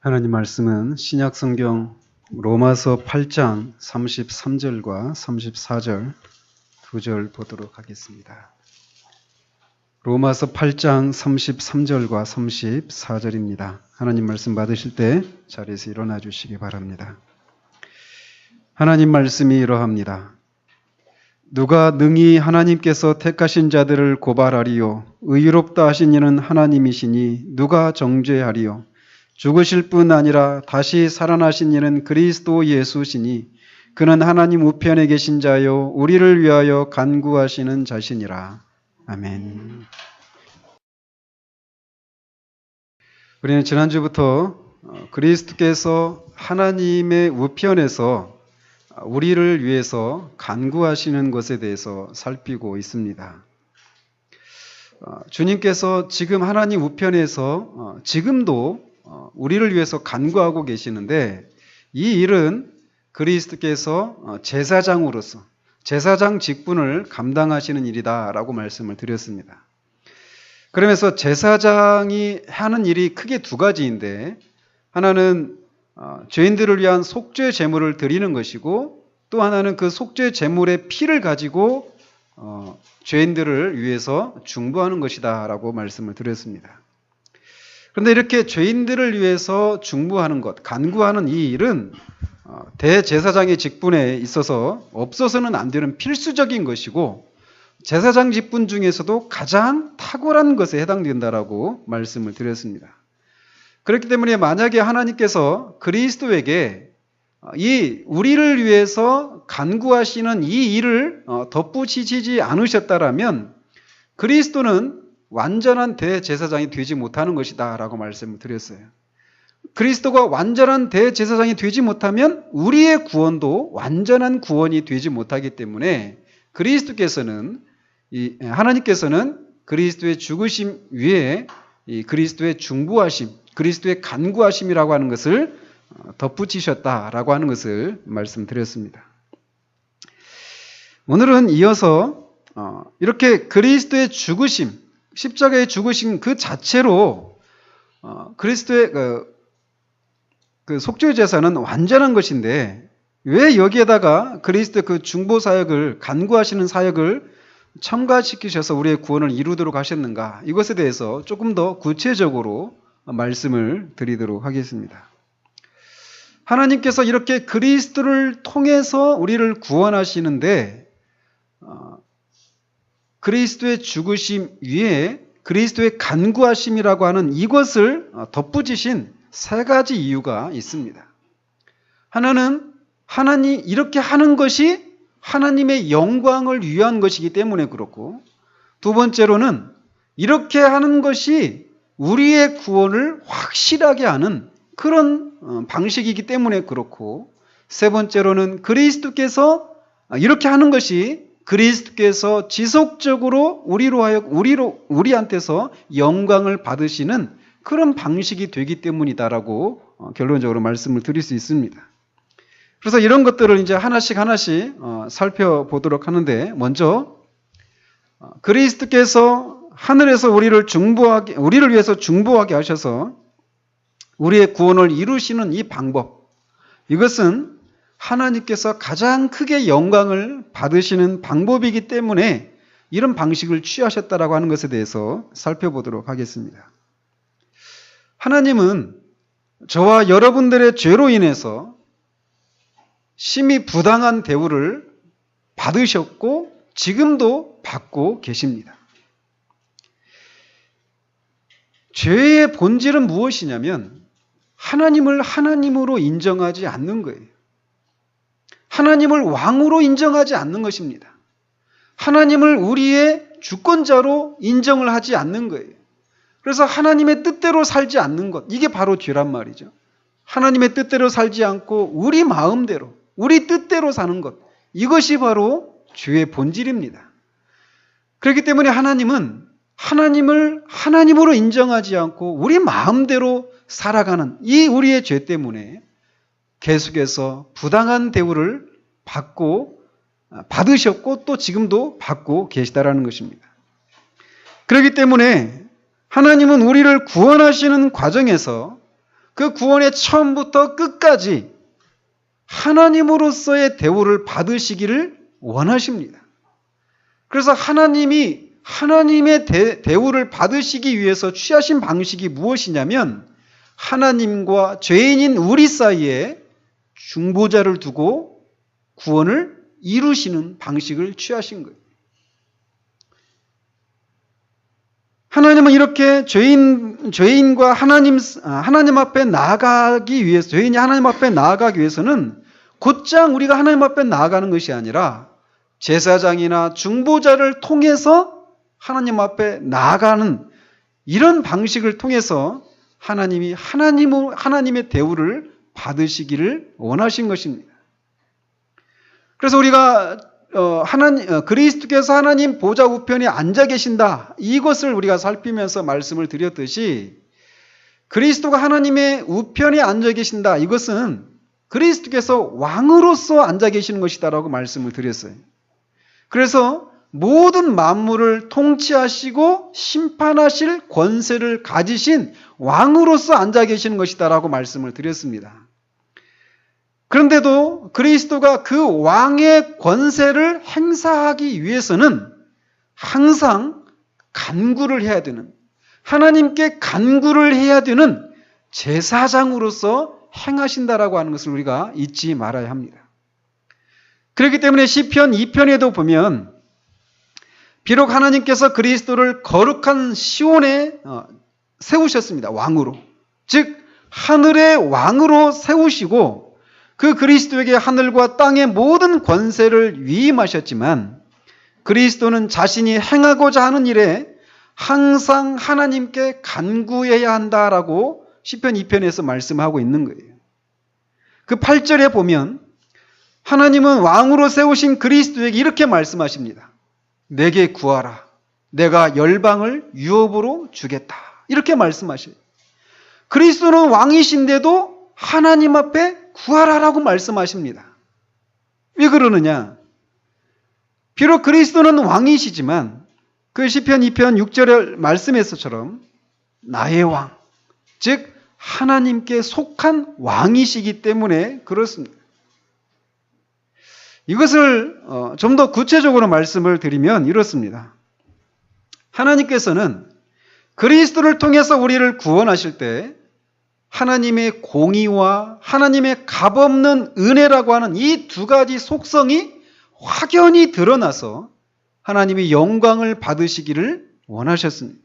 하나님 말씀은 신약 성경 로마서 8장 33절과 34절 두 절 보도록 하겠습니다. 로마서 8장 33절과 34절입니다. 하나님 말씀 받으실 때 자리에서 일어나 주시기 바랍니다. 하나님 말씀이 이러합니다. 누가 능히 하나님께서 택하신 자들을 고발하리요? 의롭다 하신 이는 하나님이시니 누가 정죄하리요? 죽으실 뿐 아니라 다시 살아나신 이는 그리스도 예수시니 그는 하나님 우편에 계신 자요 우리를 위하여 간구하시는 자시니라. 아멘. 우리는 지난주부터 그리스도께서 하나님의 우편에서 우리를 위해서 간구하시는 것에 대해서 살피고 있습니다. 주님께서 지금 하나님 우편에서 지금도 우리를 위해서 간구하고 계시는데 이 일은 그리스도께서 제사장으로서 제사장 직분을 감당하시는 일이다라고 말씀을 드렸습니다. 그러면서 제사장이 하는 일이 크게 두 가지인데 하나는 죄인들을 위한 속죄 제물을 드리는 것이고 또 하나는 그 속죄 제물의 피를 가지고 죄인들을 위해서 중보하는 것이다 라고 말씀을 드렸습니다. 그런데 이렇게 죄인들을 위해서 중보하는 것, 간구하는 이 일은 대제사장의 직분에 있어서 없어서는 안 되는 필수적인 것이고 제사장 직분 중에서도 가장 탁월한 것에 해당된다라고 말씀을 드렸습니다. 그렇기 때문에 만약에 하나님께서 그리스도에게 이 우리를 위해서 간구하시는 이 일을 덧붙이지 않으셨다라면 그리스도는 완전한 대제사장이 되지 못하는 것이다 라고 말씀을 드렸어요. 그리스도가 완전한 대제사장이 되지 못하면 우리의 구원도 완전한 구원이 되지 못하기 때문에 하나님께서는 그리스도의 죽으심 위에 이 그리스도의 중보하심, 그리스도의 간구하심이라고 하는 것을 덧붙이셨다라고 하는 것을 말씀드렸습니다. 오늘은 이어서 이렇게 그리스도의 죽으심, 십자가의 죽으심 그 자체로 그리스도의 그 속죄 제사는 완전한 것인데 왜 여기에다가 그리스도의 그 중보 사역을 간구하시는 사역을 첨가시키셔서 우리의 구원을 이루도록 하셨는가? 이것에 대해서 조금 더 구체적으로 말씀을 드리도록 하겠습니다. 하나님께서 이렇게 그리스도를 통해서 우리를 구원하시는데 그리스도의 죽으심 위에 그리스도의 간구하심이라고 하는 이것을 덧붙이신 세 가지 이유가 있습니다. 하나는 하나님 이렇게 하는 것이 하나님의 영광을 위한 것이기 때문에 그렇고 두 번째로는 이렇게 하는 것이 우리의 구원을 확실하게 하는 그런 방식이기 때문에 그렇고 세 번째로는 그리스도께서 이렇게 하는 것이 그리스도께서 지속적으로 우리한테서 영광을 받으시는 그런 방식이 되기 때문이다라고 결론적으로 말씀을 드릴 수 있습니다. 그래서 이런 것들을 이제 하나씩 살펴보도록 하는데 먼저 그리스도께서 하늘에서 우리를 위해서 중보하게 하셔서 우리의 구원을 이루시는 이 방법, 이것은 하나님께서 가장 크게 영광을 받으시는 방법이기 때문에 이런 방식을 취하셨다라고 하는 것에 대해서 살펴보도록 하겠습니다. 하나님은 저와 여러분들의 죄로 인해서 심히 부당한 대우를 받으셨고 지금도 받고 계십니다. 죄의 본질은 무엇이냐면 하나님을 하나님으로 인정하지 않는 거예요. 하나님을 왕으로 인정하지 않는 것입니다. 하나님을 우리의 주권자로 인정을 하지 않는 거예요. 그래서 하나님의 뜻대로 살지 않는 것, 이게 바로 죄란 말이죠. 하나님의 뜻대로 살지 않고 우리 마음대로, 우리 뜻대로 사는 것, 이것이 바로 죄의 본질입니다. 그렇기 때문에 하나님은 하나님을 하나님으로 인정하지 않고 우리 마음대로 살아가는 이 우리의 죄 때문에 계속해서 부당한 대우를 받으셨고 또 지금도 받고 계시다라는 것입니다. 그렇기 때문에 하나님은 우리를 구원하시는 과정에서 그 구원의 처음부터 끝까지 하나님으로서의 대우를 받으시기를 원하십니다. 그래서 하나님이 하나님의 대우를 받으시기 위해서 취하신 방식이 무엇이냐면 하나님과 죄인인 우리 사이에 중보자를 두고 구원을 이루시는 방식을 취하신 거예요. 하나님은 이렇게 죄인과 하나님 앞에 나아가기 위해서, 죄인이 하나님 앞에 나아가기 위해서는 곧장 우리가 하나님 앞에 나아가는 것이 아니라 제사장이나 중보자를 통해서 하나님 앞에 나아가는 이런 방식을 통해서 하나님의 대우를 받으시기를 원하신 것입니다. 그래서 우리가 그리스도께서 하나님 보좌 우편에 앉아 계신다. 이것을 우리가 살피면서 말씀을 드렸듯이 그리스도가 하나님의 우편에 앉아 계신다. 이것은 그리스도께서 왕으로서 앉아 계시는 것이다라고 말씀을 드렸어요. 그래서 모든 만물을 통치하시고 심판하실 권세를 가지신 왕으로서 앉아 계시는 것이다라고 말씀을 드렸습니다. 그런데도 그리스도가 그 왕의 권세를 행사하기 위해서는 항상 간구를 해야 되는, 하나님께 간구를 해야 되는 제사장으로서 행하신다라고 하는 것을 우리가 잊지 말아야 합니다. 그렇기 때문에 시편 2편에도 보면 비록 하나님께서 그리스도를 거룩한 시온에 세우셨습니다. 왕으로. 즉 하늘의 왕으로 세우시고 그 그리스도에게 하늘과 땅의 모든 권세를 위임하셨지만 그리스도는 자신이 행하고자 하는 일에 항상 하나님께 간구해야 한다라고 시편 2편에서 말씀하고 있는 거예요. 그 8절에 보면 하나님은 왕으로 세우신 그리스도에게 이렇게 말씀하십니다. 내게 구하라. 내가 열방을 유업으로 주겠다. 이렇게 말씀하셔요. 그리스도는 왕이신데도 하나님 앞에 구하라라고 말씀하십니다. 왜 그러느냐? 비록 그리스도는 왕이시지만 그 시편 2편 6절의 말씀에서처럼 나의 왕, 즉 하나님께 속한 왕이시기 때문에 그렇습니다. 이것을 좀 더 구체적으로 말씀을 드리면 이렇습니다. 하나님께서는 그리스도를 통해서 우리를 구원하실 때 하나님의 공의와 하나님의 값없는 은혜라고 하는 이 두 가지 속성이 확연히 드러나서 하나님이 영광을 받으시기를 원하셨습니다.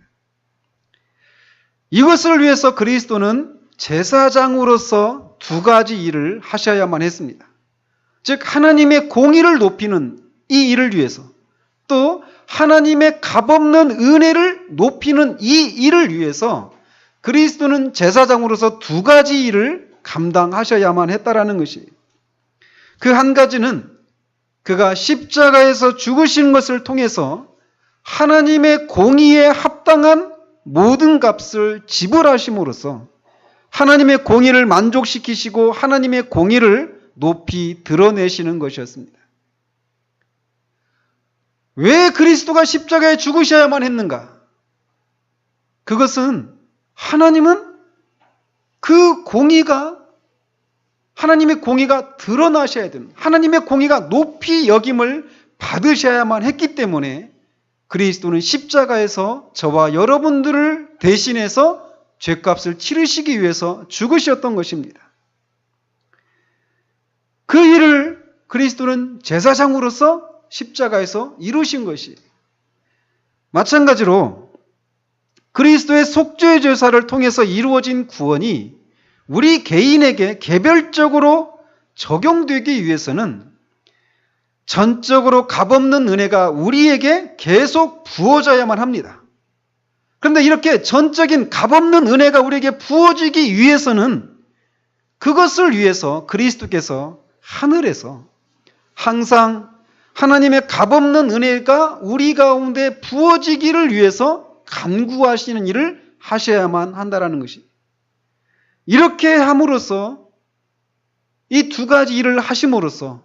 이것을 위해서 그리스도는 제사장으로서 두 가지 일을 하셔야만 했습니다. 즉 하나님의 공의를 높이는 이 일을 위해서, 또 하나님의 값없는 은혜를 높이는 이 일을 위해서 그리스도는 제사장으로서 두 가지 일을 감당하셔야만 했다라는 것이에요. 그 한 가지는 그가 십자가에서 죽으신 것을 통해서 하나님의 공의에 합당한 모든 값을 지불하심으로써 하나님의 공의를 만족시키시고 하나님의 공의를 높이 드러내시는 것이었습니다. 왜 그리스도가 십자가에 죽으셔야만 했는가? 그것은 하나님은 그 공의가, 하나님의 공의가 드러나셔야 되는, 하나님의 공의가 높이 여김을 받으셔야만 했기 때문에 그리스도는 십자가에서 저와 여러분들을 대신해서 죄값을 치르시기 위해서 죽으셨던 것입니다. 그 일을 그리스도는 제사장으로서 십자가에서 이루신 것이, 마찬가지로 그리스도의 속죄의 제사를 통해서 이루어진 구원이 우리 개인에게 개별적으로 적용되기 위해서는 전적으로 값없는 은혜가 우리에게 계속 부어져야만 합니다. 그런데 이렇게 전적인 값없는 은혜가 우리에게 부어지기 위해서는 그것을 위해서 그리스도께서 하늘에서 항상 하나님의 값없는 은혜가 우리 가운데 부어지기를 위해서 간구하시는 일을 하셔야만 한다는 것이, 이렇게 함으로써 이 두 가지 일을 하심으로써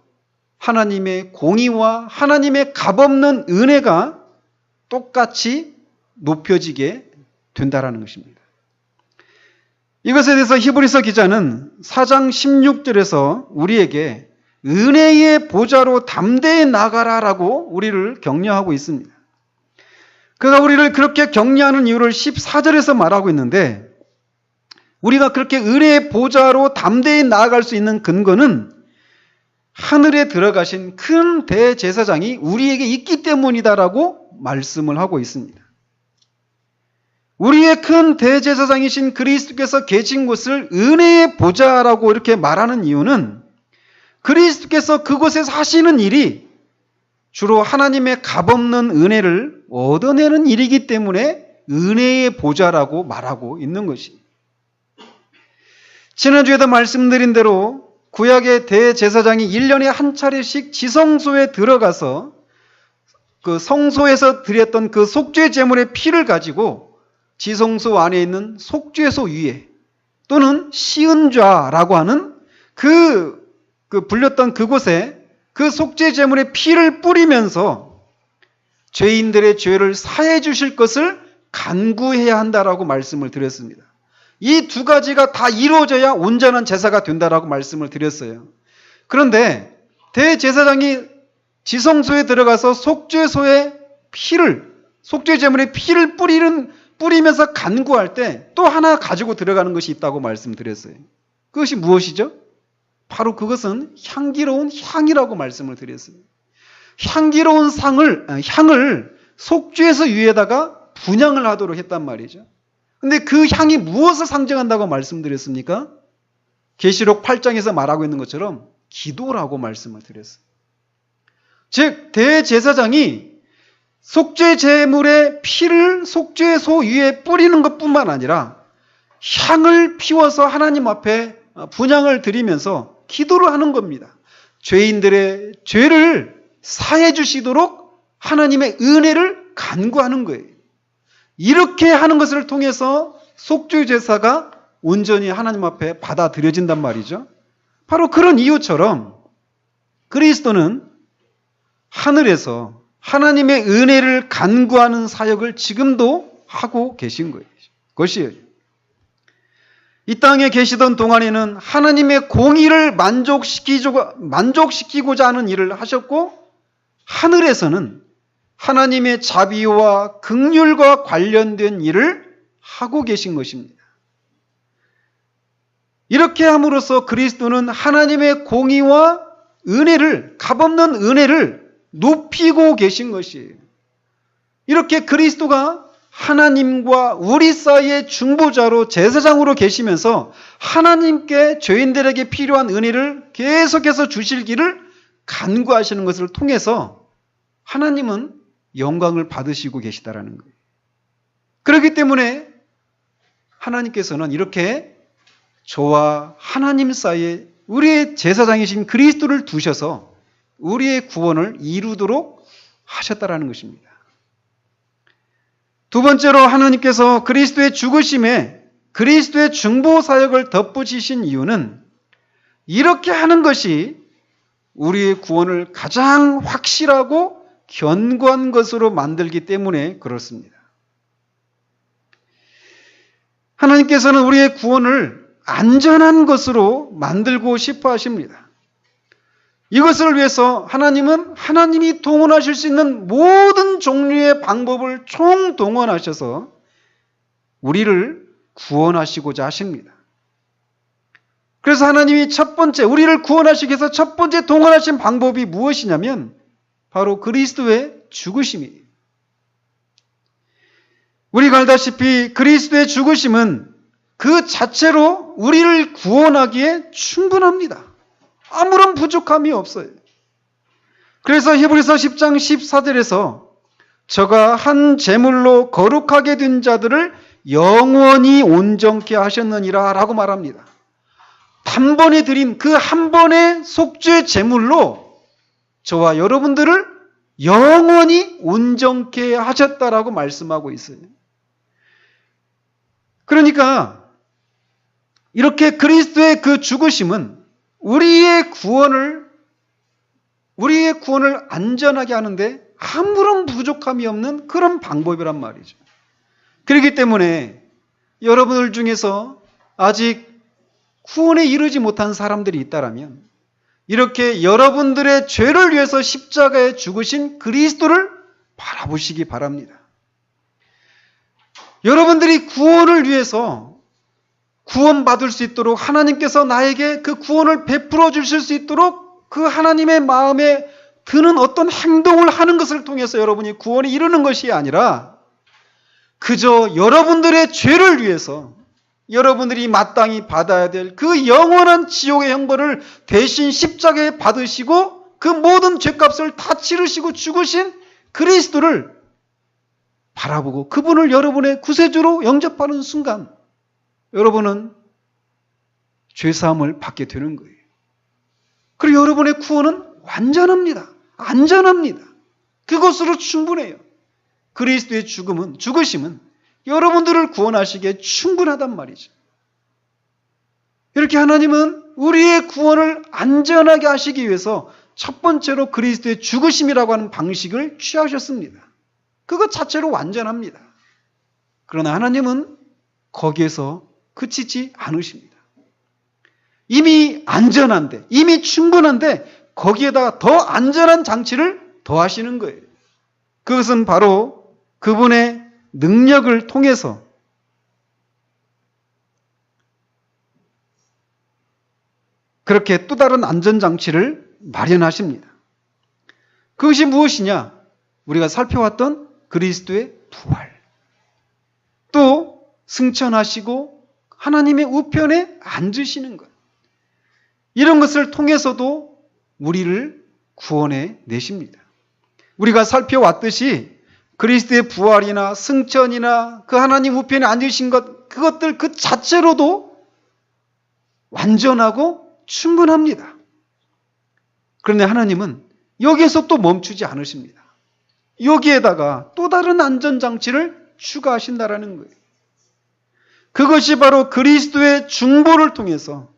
하나님의 공의와 하나님의 값없는 은혜가 똑같이 높여지게 된다는 것입니다. 이것에 대해서 히브리서 기자는 4장 16절에서 우리에게 은혜의 보좌로 담대히 나가라라고 우리를 격려하고 있습니다. 그가 우리를 그렇게 격려하는 이유를 14절에서 말하고 있는데, 우리가 그렇게 은혜의 보좌로 담대히 나아갈 수 있는 근거는 하늘에 들어가신 큰 대제사장이 우리에게 있기 때문이다라고 말씀을 하고 있습니다. 우리의 큰 대제사장이신 그리스도께서 계신 곳을 은혜의 보좌라고 이렇게 말하는 이유는 그리스도께서 그곳에서 하시는 일이 주로 하나님의 값없는 은혜를 얻어내는 일이기 때문에 은혜의 보좌라고 말하고 있는 것입니다. 지난주에도 말씀드린 대로 구약의 대제사장이 1년에 한 차례씩 지성소에 들어가서 그 성소에서 드렸던 그 속죄 제물의 피를 가지고 지성소 안에 있는 속죄소 위에 또는 시은좌라고 하는 그 불렸던 그곳에 그 속죄 제물의 피를 뿌리면서 죄인들의 죄를 사해 주실 것을 간구해야 한다라고 말씀을 드렸습니다. 이 두 가지가 다 이루어져야 온전한 제사가 된다라고 말씀을 드렸어요. 그런데 대제사장이 지성소에 들어가서 속죄소의 피를, 속죄 제물의 피를 뿌리면서 간구할 때 또 하나 가지고 들어가는 것이 있다고 말씀드렸어요. 그것이 무엇이죠? 바로 그것은 향기로운 향이라고 말씀을 드렸어요. 향기로운 향을 속죄소 위에다가 분향을 하도록 했단 말이죠. 근데 그 향이 무엇을 상징한다고 말씀드렸습니까? 계시록 8장에서 말하고 있는 것처럼 기도라고 말씀을 드렸어요. 즉 대제사장이 속죄 제물의 피를 속죄소 위에 뿌리는 것뿐만 아니라 향을 피워서 하나님 앞에 분향을 드리면서 기도를 하는 겁니다. 죄인들의 죄를 사해 주시도록 하나님의 은혜를 간구하는 거예요. 이렇게 하는 것을 통해서 속죄 제사가 온전히 하나님 앞에 받아들여진단 말이죠. 바로 그런 이유처럼 그리스도는 하늘에서 하나님의 은혜를 간구하는 사역을 지금도 하고 계신 것이에요. 이 땅에 계시던 동안에는 하나님의 공의를 만족시키고자 하는 일을 하셨고, 하늘에서는 하나님의 자비와 긍휼과 관련된 일을 하고 계신 것입니다. 이렇게 함으로써 그리스도는 하나님의 공의와 은혜를, 값없는 은혜를 높이고 계신 것이에요. 이렇게 그리스도가 하나님과 우리 사이의 중보자로 제사장으로 계시면서 하나님께 죄인들에게 필요한 은혜를 계속해서 주실 길을 간구하시는 것을 통해서 하나님은 영광을 받으시고 계시다라는 거예요. 그렇기 때문에 하나님께서는 이렇게 저와 하나님 사이에 우리의 제사장이신 그리스도를 두셔서 우리의 구원을 이루도록 하셨다라는 것입니다. 두 번째로 하나님께서 그리스도의 죽으심에 그리스도의 중보 사역을 덧붙이신 이유는 이렇게 하는 것이 우리의 구원을 가장 확실하고 견고한 것으로 만들기 때문에 그렇습니다. 하나님께서는 우리의 구원을 안전한 것으로 만들고 싶어 하십니다. 이것을 위해서 하나님은 하나님이 동원하실 수 있는 모든 종류의 방법을 총동원하셔서 우리를 구원하시고자 하십니다. 그래서 하나님이 첫 번째, 우리를 구원하시기 위해서 첫 번째 동원하신 방법이 무엇이냐면 바로 그리스도의 죽으심이에요. 우리가 알다시피 그리스도의 죽으심은 그 자체로 우리를 구원하기에 충분합니다. 아무런 부족함이 없어요. 그래서 히브리서 10장 14절에서 저가 한 제물로 거룩하게 된 자들을 영원히 온전케 하셨느니라 라고 말합니다. 단번에 드린 그 한 번의 속죄 제물로 저와 여러분들을 영원히 온전케 하셨다라고 말씀하고 있어요. 그러니까 이렇게 그리스도의 그 죽으심은 우리의 구원을 안전하게 하는데 아무런 부족함이 없는 그런 방법이란 말이죠. 그렇기 때문에 여러분들 중에서 아직 구원에 이르지 못한 사람들이 있다라면 이렇게 여러분들의 죄를 위해서 십자가에 죽으신 그리스도를 바라보시기 바랍니다. 여러분들이 구원을 위해서 구원받을 수 있도록 하나님께서 나에게 그 구원을 베풀어 주실 수 있도록 그 하나님의 마음에 드는 어떤 행동을 하는 것을 통해서 여러분이 구원에 이르는 것이 아니라 그저 여러분들의 죄를 위해서 여러분들이 마땅히 받아야 될 그 영원한 지옥의 형벌을 대신 십자가에 받으시고 그 모든 죄값을 다 치르시고 죽으신 그리스도를 바라보고 그분을 여러분의 구세주로 영접하는 순간 여러분은 죄사함을 받게 되는 거예요. 그리고 여러분의 구원은 완전합니다. 안전합니다. 그것으로 충분해요. 그리스도의 죽으심은 여러분들을 구원하시기에 충분하단 말이죠. 이렇게 하나님은 우리의 구원을 안전하게 하시기 위해서 첫 번째로 그리스도의 죽으심이라고 하는 방식을 취하셨습니다. 그것 자체로 완전합니다. 그러나 하나님은 거기에서 그치지 않으십니다. 이미 안전한데, 이미 충분한데 거기에다가 더 안전한 장치를 더하시는 거예요. 그것은 바로 그분의 능력을 통해서 그렇게 또 다른 안전장치를 마련하십니다. 그것이 무엇이냐? 우리가 살펴왔던 그리스도의 부활. 또 승천하시고 하나님의 우편에 앉으시는 것. 이런 것을 통해서도 우리를 구원해 내십니다. 우리가 살펴왔듯이 그리스도의 부활이나 승천이나 그 하나님 우편에 앉으신 것, 그것들 그 자체로도 완전하고 충분합니다. 그런데 하나님은 여기에서 또 멈추지 않으십니다. 여기에다가 또 다른 안전장치를 추가하신다라는 거예요. 그것이 바로 그리스도의 중보를 통해서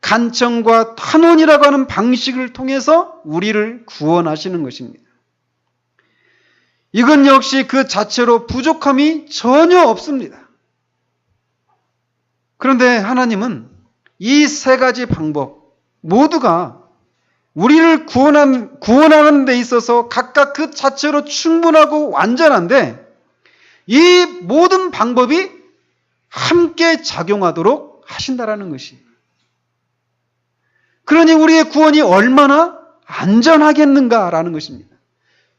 간청과 탄원이라고 하는 방식을 통해서 우리를 구원하시는 것입니다. 이건 역시 그 자체로 부족함이 전혀 없습니다. 그런데 하나님은 이 세 가지 방법 모두가 우리를 구원하는 데 있어서 각각 그 자체로 충분하고 완전한데 이 모든 방법이 함께 작용하도록 하신다라는 것이. 그러니 우리의 구원이 얼마나 안전하겠는가라는 것입니다.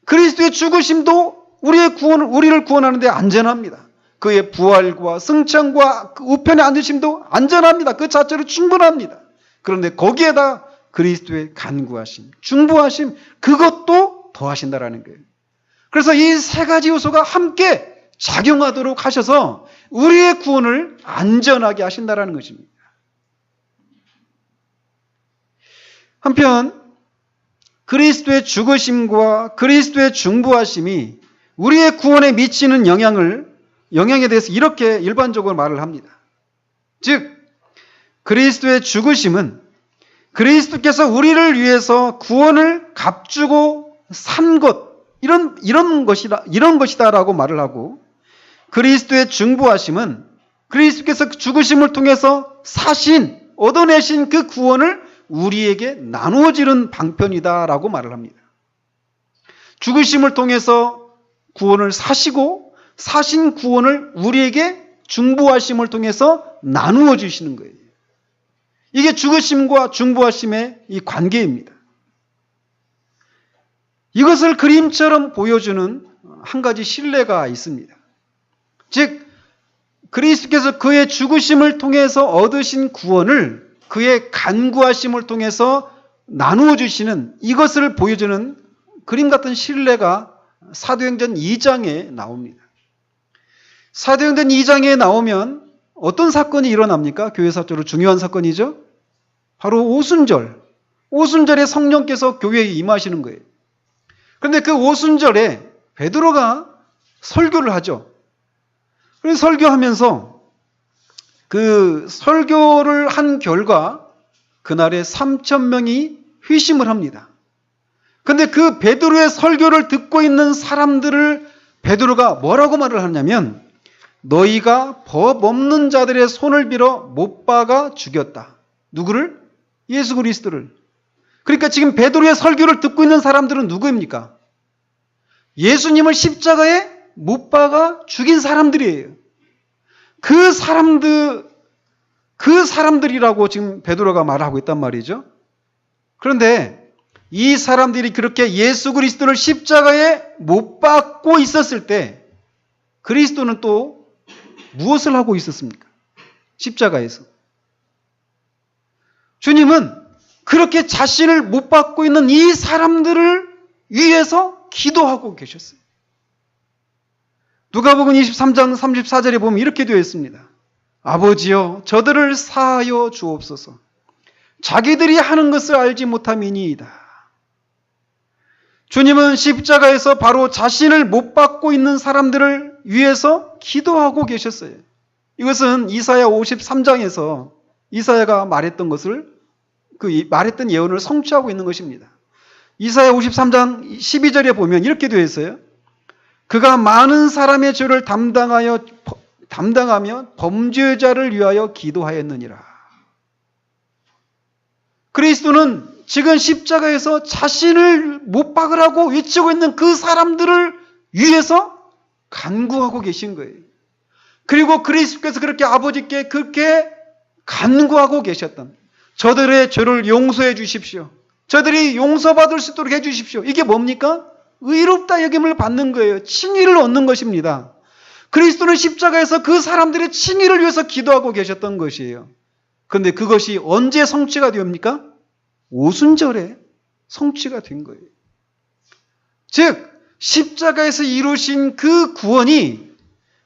그리스도의 죽으심도 우리를 구원하는 데 안전합니다. 그의 부활과 승천과 그 우편에 앉으심도 안전합니다. 그 자체로 충분합니다. 그런데 거기에다 그리스도의 간구하심, 중보하심, 그것도 더하신다라는 거예요. 그래서 이 세 가지 요소가 함께 작용하도록 하셔서 우리의 구원을 안전하게 하신다라는 것입니다. 한편 그리스도의 죽으심과 그리스도의 중보하심이 우리의 구원에 미치는 영향에 대해서 이렇게 일반적으로 말을 합니다. 즉 그리스도의 죽으심은 그리스도께서 우리를 위해서 구원을 값주고 산 것, 이런 것이다라고 말을 하고, 그리스도의 중보하심은 그리스도께서 죽으심을 통해서 얻어내신 그 구원을 우리에게 나누어 지른 방편이다라고 말을 합니다. 죽으심을 통해서 구원을 사신 구원을 우리에게 중보하심을 통해서 나누어 주시는 거예요. 이게 죽으심과 중보하심의 이 관계입니다. 이것을 그림처럼 보여주는 한 가지 신뢰가 있습니다. 즉 그리스도께서 그의 죽으심을 통해서 얻으신 구원을 그의 간구하심을 통해서 나누어 주시는 이것을 보여주는 그림 같은 신뢰가 사도행전 2장에 나옵니다. 사도행전 2장에 나오면 어떤 사건이 일어납니까? 교회사적으로 중요한 사건이죠. 바로 오순절. 오순절에 성령께서 교회에 임하시는 거예요. 그런데 그 오순절에 베드로가 설교를 하죠. 그래서 설교하면서 그 설교를 한 결과 그날에 3,000명이 회심을 합니다. 그런데 그 베드로의 설교를 듣고 있는 사람들을 베드로가 뭐라고 말을 하냐면 너희가 법 없는 자들의 손을 빌어 못 박아 죽였다. 누구를? 예수 그리스도를. 그러니까 지금 베드로의 설교를 듣고 있는 사람들은 누구입니까? 예수님을 십자가에 못 박아 죽인 사람들이에요. 그 사람들이라고 지금 베드로가 말하고 있단 말이죠. 그런데 이 사람들이 그렇게 예수 그리스도를 십자가에 못 박고 있었을 때 그리스도는 또 무엇을 하고 있었습니까? 십자가에서. 주님은 그렇게 자신을 못 박고 있는 이 사람들을 위해서 기도하고 계셨어요. 누가복음 23장 34절에 보면 이렇게 되어 있습니다. 아버지여 저들을 사하여 주옵소서. 자기들이 하는 것을 알지 못함이니이다. 주님은 십자가에서 바로 자신을 못 박고 있는 사람들을 위해서 기도하고 계셨어요. 이것은 이사야 53장에서 이사야가 말했던 것을 말했던 예언을 성취하고 있는 것입니다. 이사야 53장 12절에 보면 이렇게 되어 있어요. 그가 많은 사람의 죄를 담당하며 범죄자를 위하여 기도하였느니라. 그리스도는 지금 십자가에서 자신을 못 박으라고 외치고 있는 그 사람들을 위해서 간구하고 계신 거예요. 그리고 그리스도께서 그렇게 아버지께 그렇게 간구하고 계셨던 저들의 죄를 용서해 주십시오. 저들이 용서받을 수 있도록 해 주십시오. 이게 뭡니까? 의롭다 여김을 받는 거예요. 칭의를 얻는 것입니다. 그리스도는 십자가에서 그 사람들의 칭의를 위해서 기도하고 계셨던 것이에요. 그런데 그것이 언제 성취가 됩니까? 오순절에 성취가 된 거예요. 즉 십자가에서 이루신 그 구원이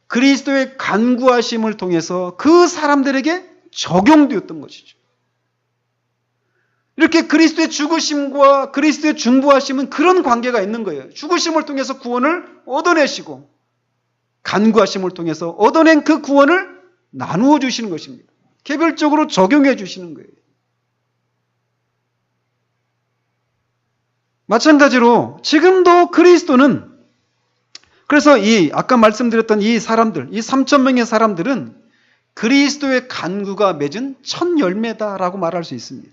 그리스도의 간구하심을 통해서 그 사람들에게 적용되었던 것이죠. 이렇게 그리스도의 죽으심과 그리스도의 중보하심은 그런 관계가 있는 거예요. 죽으심을 통해서 구원을 얻어내시고 간구하심을 통해서 얻어낸 그 구원을 나누어 주시는 것입니다. 개별적으로 적용해 주시는 거예요. 마찬가지로 지금도 그리스도는 그래서 아까 말씀드렸던 이 사람들, 이 3,000명의 사람들은 그리스도의 간구가 맺은 첫 열매다라고 말할 수 있습니다.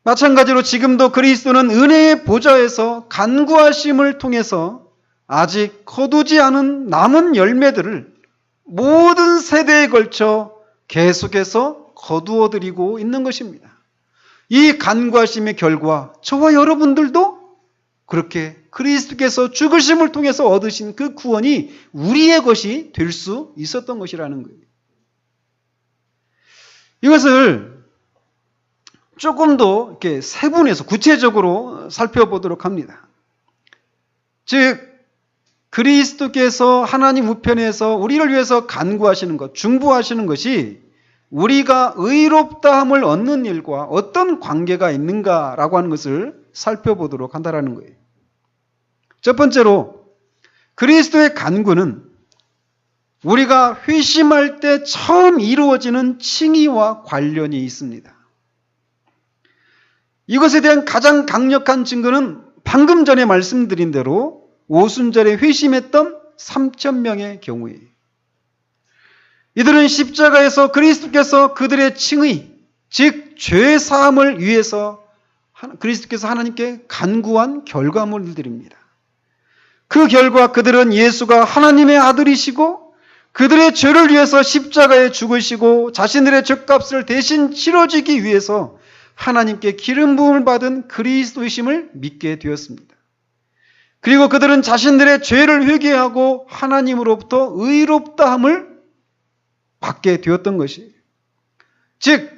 마찬가지로 지금도 그리스도는 은혜의 보좌에서 간구하심을 통해서 아직 거두지 않은 남은 열매들을 모든 세대에 걸쳐 계속해서 거두어드리고 있는 것입니다. 이 간구하심의 결과 저와 여러분들도 그렇게 그리스도께서 죽으심을 통해서 얻으신 그 구원이 우리의 것이 될 수 있었던 것이라는 거예요. 이것을 조금 더 이렇게 세분해서 구체적으로 살펴보도록 합니다. 즉 그리스도께서 하나님 우편에서 우리를 위해서 간구하시는 것, 중보하시는 것이 우리가 의롭다함을 얻는 일과 어떤 관계가 있는가라고 하는 것을 살펴보도록 한다는 거예요. 첫 번째로 그리스도의 간구는 우리가 회심할 때 처음 이루어지는 칭의와 관련이 있습니다. 이것에 대한 가장 강력한 증거는 방금 전에 말씀드린 대로 오순절에 회심했던 3,000명의 경우에 이들은 십자가에서 그리스도께서 그들의 칭의, 즉 죄 사함을 위해서 그리스도께서 하나님께 간구한 결과물들입니다. 그 결과 그들은 예수가 하나님의 아들이시고 그들의 죄를 위해서 십자가에 죽으시고 자신들의 죄값을 대신 치러지기 위해서 하나님께 기름 부음을 받은 그리스도이심을 믿게 되었습니다. 그리고 그들은 자신들의 죄를 회개하고 하나님으로부터 의롭다함을 받게 되었던 것이에요. 즉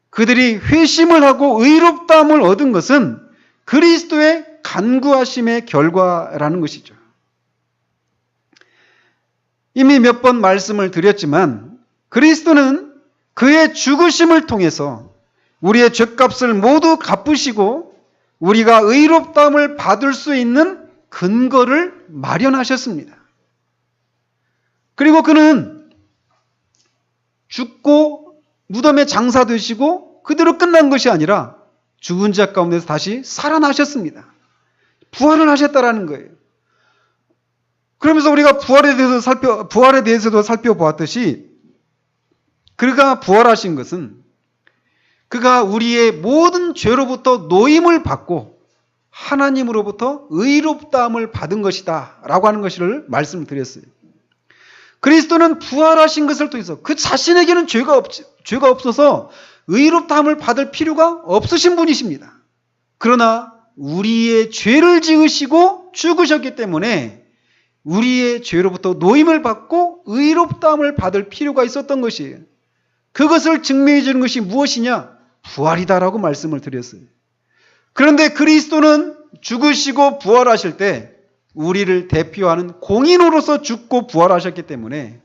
그들이 회심을 하고 의롭다함을 얻은 것은 그리스도의 간구하심의 결과라는 것이죠. 이미 몇 번 말씀을 드렸지만 그리스도는 그의 죽으심을 통해서 우리의 죄값을 모두 갚으시고 우리가 의롭다함을 받을 수 있는 근거를 마련하셨습니다. 그리고 그는 죽고 무덤에 장사되시고 그대로 끝난 것이 아니라 죽은 자 가운데서 다시 살아나셨습니다. 부활을 하셨다라는 거예요. 그러면서 우리가 부활에 대해서도 살펴보았듯이 그가 부활하신 것은 그가 우리의 모든 죄로부터 노임을 받고 하나님으로부터 의롭다함을 받은 것이다 라고 하는 것을 말씀을 드렸어요. 그리스도는 부활하신 것을 통해서 그 자신에게는 죄가 없어서 의롭다함을 받을 필요가 없으신 분이십니다. 그러나 우리의 죄를 지으시고 죽으셨기 때문에 우리의 죄로부터 노임을 받고 의롭다함을 받을 필요가 있었던 것이에요. 그것을 증명해 주는 것이 무엇이냐? 부활이다라고 말씀을 드렸어요. 그런데 그리스도는 죽으시고 부활하실 때 우리를 대표하는 공인으로서 죽고 부활하셨기 때문에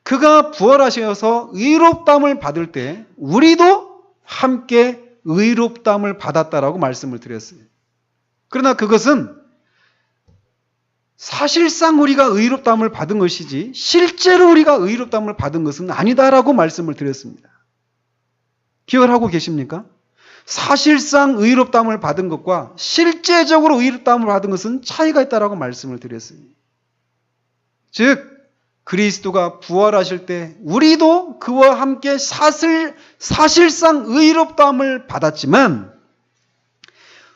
그가 부활하셔서 의롭다함을 받을 때 우리도 함께 의롭다함을 받았다라고 말씀을 드렸어요. 그러나 그것은 사실상 우리가 의롭다함을 받은 것이지 실제로 우리가 의롭다함을 받은 것은 아니다라고 말씀을 드렸습니다. 기억을 하고 계십니까? 사실상 의롭다함을 받은 것과 실제적으로 의롭다함을 받은 것은 차이가 있다라고 말씀을 드렸어요. 즉 그리스도가 부활하실 때 우리도 그와 함께 사실상 의롭다함을 받았지만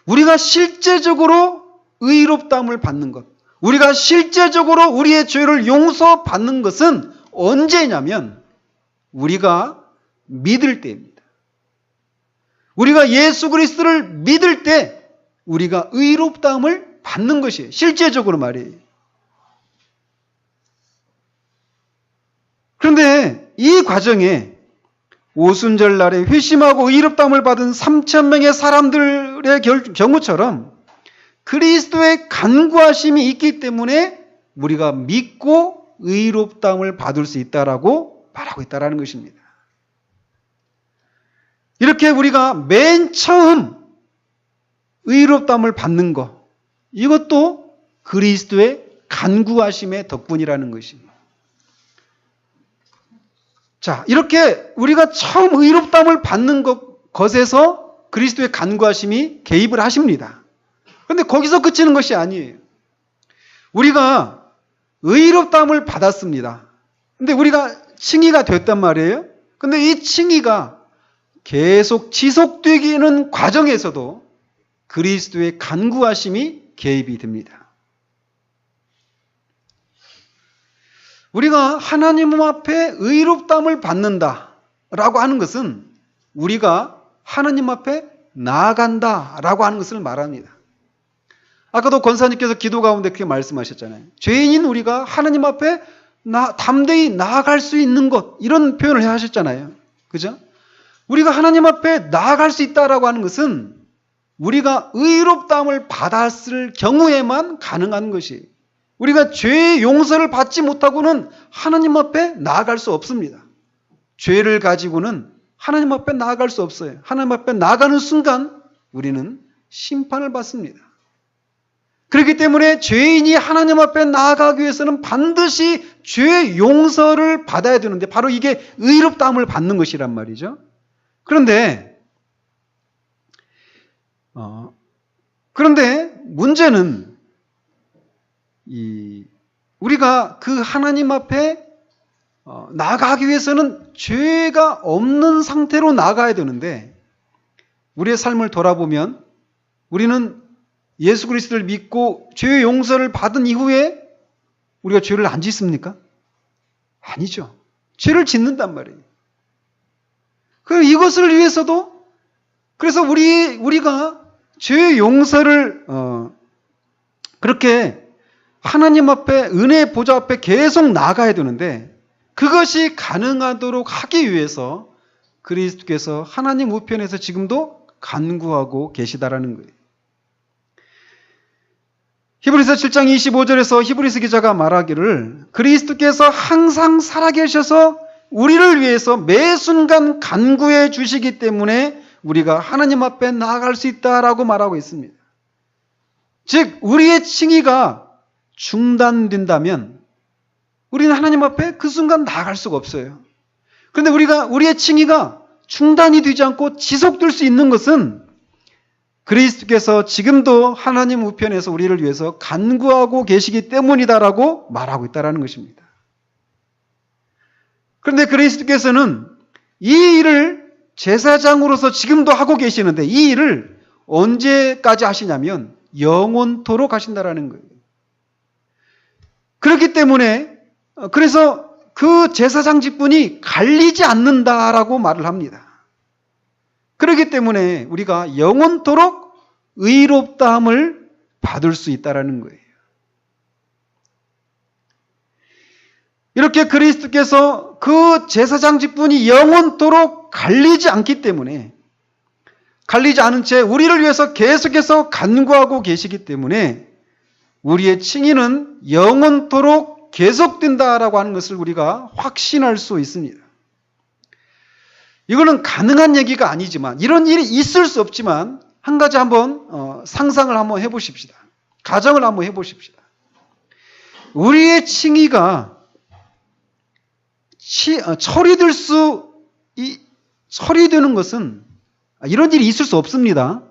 우리가 실제적으로 의롭다함을 받는 것, 우리가 실제적으로 우리의 죄를 용서받는 것은 언제냐면 우리가 믿을 때입니다. 우리가 예수 그리스도를 믿을 때 우리가 의롭다함을 받는 것이에요. 실제적으로 말이에요. 그런데 이 과정에 오순절 날에 회심하고 의롭다함을 받은 3,000명의 사람들의 경우처럼 그리스도의 간구하심이 있기 때문에 우리가 믿고 의롭다함을 받을 수 있다라고 말하고 있다는 것입니다. 이렇게 우리가 맨 처음 의롭다함을 받는 것, 이것도 그리스도의 간구하심의 덕분이라는 것입니다. 자, 이렇게 우리가 처음 의롭다함을 받는 것에서 그리스도의 간구하심이 개입을 하십니다. 그런데 거기서 그치는 것이 아니에요. 우리가 의롭다함을 받았습니다. 근데 우리가 칭의가 됐단 말이에요. 근데 이 칭의가 계속 지속되기는 과정에서도 그리스도의 간구하심이 개입이 됩니다. 우리가 하나님 앞에 의롭다함을 받는다라고 하는 것은 우리가 하나님 앞에 나아간다라고 하는 것을 말합니다. 아까도 권사님께서 기도 가운데 그렇게 말씀하셨잖아요. 죄인인 우리가 하나님 앞에 담대히 나아갈 수 있는 것, 이런 표현을 하셨잖아요. 그죠? 우리가 하나님 앞에 나아갈 수 있다라고 하는 것은 우리가 의롭다함을 받았을 경우에만 가능한 것이에요. 우리가 죄의 용서를 받지 못하고는 하나님 앞에 나아갈 수 없습니다. 죄를 가지고는 하나님 앞에 나아갈 수 없어요. 하나님 앞에 나아가는 순간 우리는 심판을 받습니다. 그렇기 때문에 죄인이 하나님 앞에 나아가기 위해서는 반드시 죄의 용서를 받아야 되는데 바로 이게 의롭다함을 받는 것이란 말이죠. 그런데 문제는 우리가 그 하나님 앞에 나아가기 위해서는 죄가 없는 상태로 나아가야 되는데 우리의 삶을 돌아보면 우리는 예수 그리스도를 믿고 죄의 용서를 받은 이후에 우리가 죄를 안 짓습니까? 아니죠. 죄를 짓는단 말이에요. 이것을 위해서도 그래서 우리가 죄의 용서를 그렇게 하나님 앞에 은혜의 보좌 앞에 계속 나아가야 되는데 그것이 가능하도록 하기 위해서 그리스도께서 하나님 우편에서 지금도 간구하고 계시다라는 거예요. 히브리서 7장 25절에서 히브리서 기자가 말하기를 그리스도께서 항상 살아계셔서 우리를 위해서 매 순간 간구해 주시기 때문에 우리가 하나님 앞에 나아갈 수 있다라고 말하고 있습니다. 즉 우리의 칭의가 중단된다면 우리는 하나님 앞에 그 순간 나아갈 수가 없어요. 그런데 우리의 칭의가 중단이 되지 않고 지속될 수 있는 것은 그리스도께서 지금도 하나님 우편에서 우리를 위해서 간구하고 계시기 때문이다라고 말하고 있다는 것입니다. 그런데 그리스도께서는 이 일을 제사장으로서 지금도 하고 계시는데 이 일을 언제까지 하시냐면 영원토록 하신다라는 거예요. 그렇기 때문에 그래서 그 제사장 직분이 갈리지 않는다라고 말을 합니다. 그렇기 때문에 우리가 영원토록 의롭다함을 받을 수 있다라는 거예요. 이렇게 그리스도께서 그 제사장 직분이 영원토록 갈리지 않기 때문에 갈리지 않은 채 우리를 위해서 계속해서 간구하고 계시기 때문에 우리의 칭의는 영원토록 계속된다라고 하는 것을 우리가 확신할 수 있습니다. 이거는 가능한 얘기가 아니지만 이런 일이 있을 수 없지만 한 가지 한번 상상을 한번 해보십시다. 가정을 한번 해보십시다. 우리의 칭의가 처리되는 것은 이런 일이 있을 수 없습니다.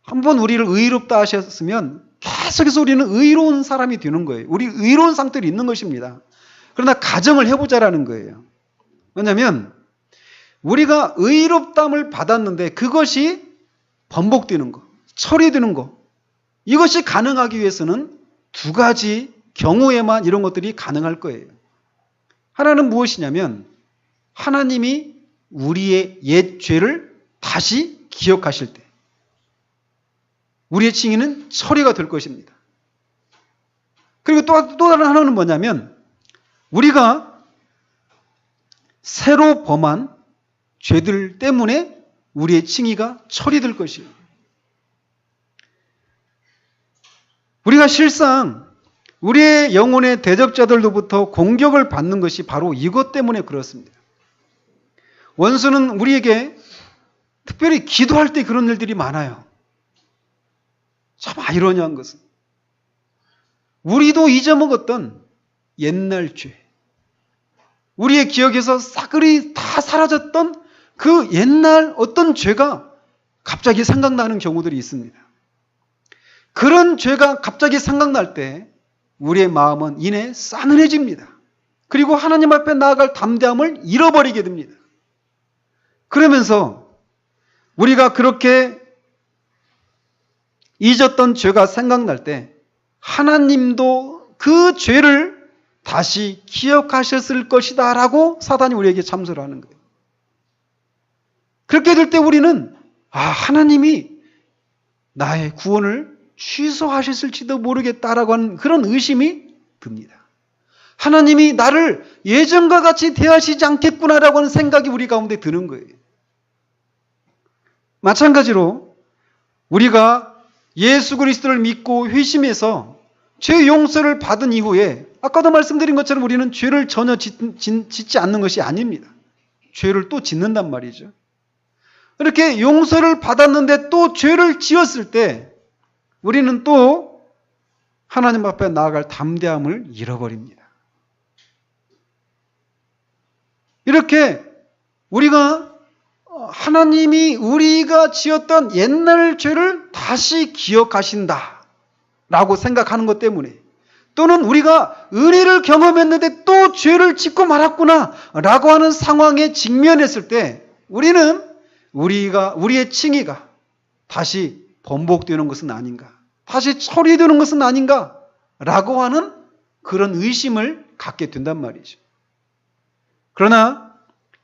한번 우리를 의롭다 하셨으면 계속해서 우리는 의로운 사람이 되는 거예요. 우리 의로운 상태로 있는 것입니다. 그러나 가정을 해보자라는 거예요. 왜냐하면 우리가 의롭담을 받았는데 그것이 번복되는 거, 처리되는 거, 이것이 가능하기 위해서는 두 가지 경우에만 이런 것들이 가능할 거예요. 하나는 무엇이냐면 하나님이 우리의 옛 죄를 다시 기억하실 때 우리의 칭의는 처리가 될 것입니다. 그리고 또 다른 하나는 뭐냐면 우리가 새로 범한 죄들 때문에 우리의 칭의가 처리될 것이에요. 우리가 실상 우리의 영혼의 대적자들로부터 공격을 받는 것이 바로 이것 때문에 그렇습니다. 원수는 우리에게 특별히 기도할 때 그런 일들이 많아요. 참 아이러니한 것은 우리도 잊어먹었던 옛날 죄, 우리의 기억에서 싸그리 다 사라졌던 그 옛날 어떤 죄가 갑자기 생각나는 경우들이 있습니다. 그런 죄가 갑자기 생각날 때 우리의 마음은 이내 싸늘해집니다. 그리고 하나님 앞에 나아갈 담대함을 잃어버리게 됩니다. 그러면서 우리가 그렇게 잊었던 죄가 생각날 때 하나님도 그 죄를 다시 기억하셨을 것이다 라고 사단이 우리에게 참소를 하는 거예요. 그렇게 될 때 우리는 하나님이 나의 구원을 취소하셨을지도 모르겠다라고 하는 그런 의심이 듭니다. 하나님이 나를 예전과 같이 대하시지 않겠구나라고 하는 생각이 우리 가운데 드는 거예요. 마찬가지로 우리가 예수 그리스도를 믿고 회심해서 죄 용서를 받은 이후에 아까도 말씀드린 것처럼 우리는 죄를 전혀 짓지 않는 것이 아닙니다. 죄를 또 짓는단 말이죠. 이렇게 용서를 받았는데 또 죄를 지었을 때 우리는 또 하나님 앞에 나아갈 담대함을 잃어버립니다. 이렇게 우리가 하나님이 우리가 지었던 옛날 죄를 다시 기억하신다 라고 생각하는 것 때문에 또는 우리가 은혜를 경험했는데 또 죄를 짓고 말았구나 라고 하는 상황에 직면했을 때 우리는 우리의 칭의가 다시 번복되는 것은 아닌가, 다시 처리되는 것은 아닌가 라고 하는 그런 의심을 갖게 된단 말이죠. 그러나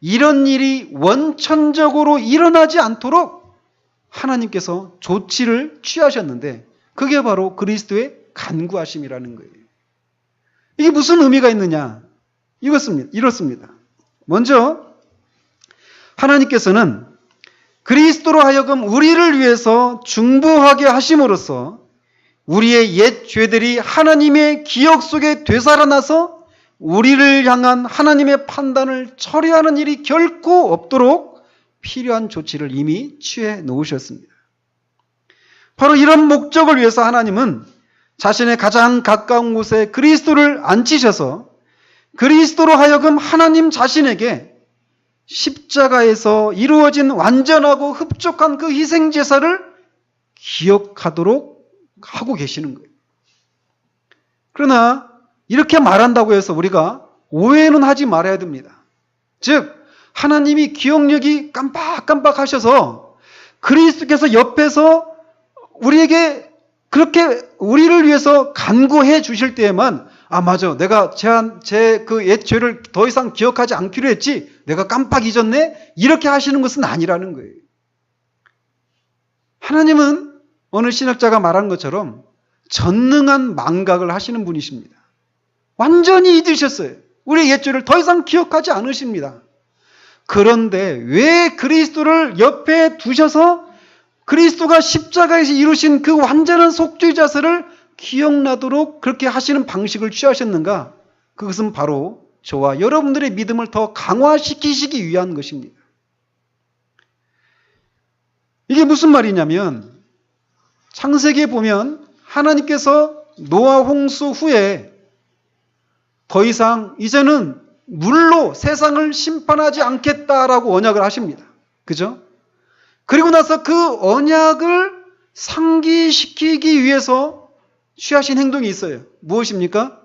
이런 일이 원천적으로 일어나지 않도록 하나님께서 조치를 취하셨는데 그게 바로 그리스도의 간구하심이라는 거예요. 이게 무슨 의미가 있느냐? 이렇습니다. 먼저 하나님께서는 그리스도로 하여금 우리를 위해서 중보하게 하심으로써 우리의 옛 죄들이 하나님의 기억 속에 되살아나서 우리를 향한 하나님의 판단을 처리하는 일이 결코 없도록 필요한 조치를 이미 취해 놓으셨습니다. 바로 이런 목적을 위해서 하나님은 자신의 가장 가까운 곳에 그리스도를 앉히셔서 그리스도로 하여금 하나님 자신에게 십자가에서 이루어진 완전하고 흡족한 그 희생제사를 기억하도록 하고 계시는 거예요. 그러나 이렇게 말한다고 해서 우리가 오해는 하지 말아야 됩니다. 즉 하나님이 기억력이 깜빡깜빡 하셔서 그리스도께서 옆에서 우리에게 그렇게 우리를 위해서 간구해 주실 때에만 맞아. 내가 제 그 옛 죄를 더 이상 기억하지 않기로 했지. 내가 깜빡 잊었네. 이렇게 하시는 것은 아니라는 거예요. 하나님은 어느 신학자가 말한 것처럼 전능한 망각을 하시는 분이십니다. 완전히 잊으셨어요. 우리의 옛 죄를 더 이상 기억하지 않으십니다. 그런데 왜 그리스도를 옆에 두셔서 그리스도가 십자가에서 이루신 그 완전한 속죄 자세를 기억나도록 그렇게 하시는 방식을 취하셨는가? 그것은 바로 저와 여러분들의 믿음을 더 강화시키시기 위한 것입니다. 이게 무슨 말이냐면 창세기에 보면 하나님께서 노아 홍수 후에 더 이상 이제는 물로 세상을 심판하지 않겠다라고 언약을 하십니다. 그죠? 그리고 나서 그 언약을 상기시키기 위해서 취하신 행동이 있어요. 무엇입니까?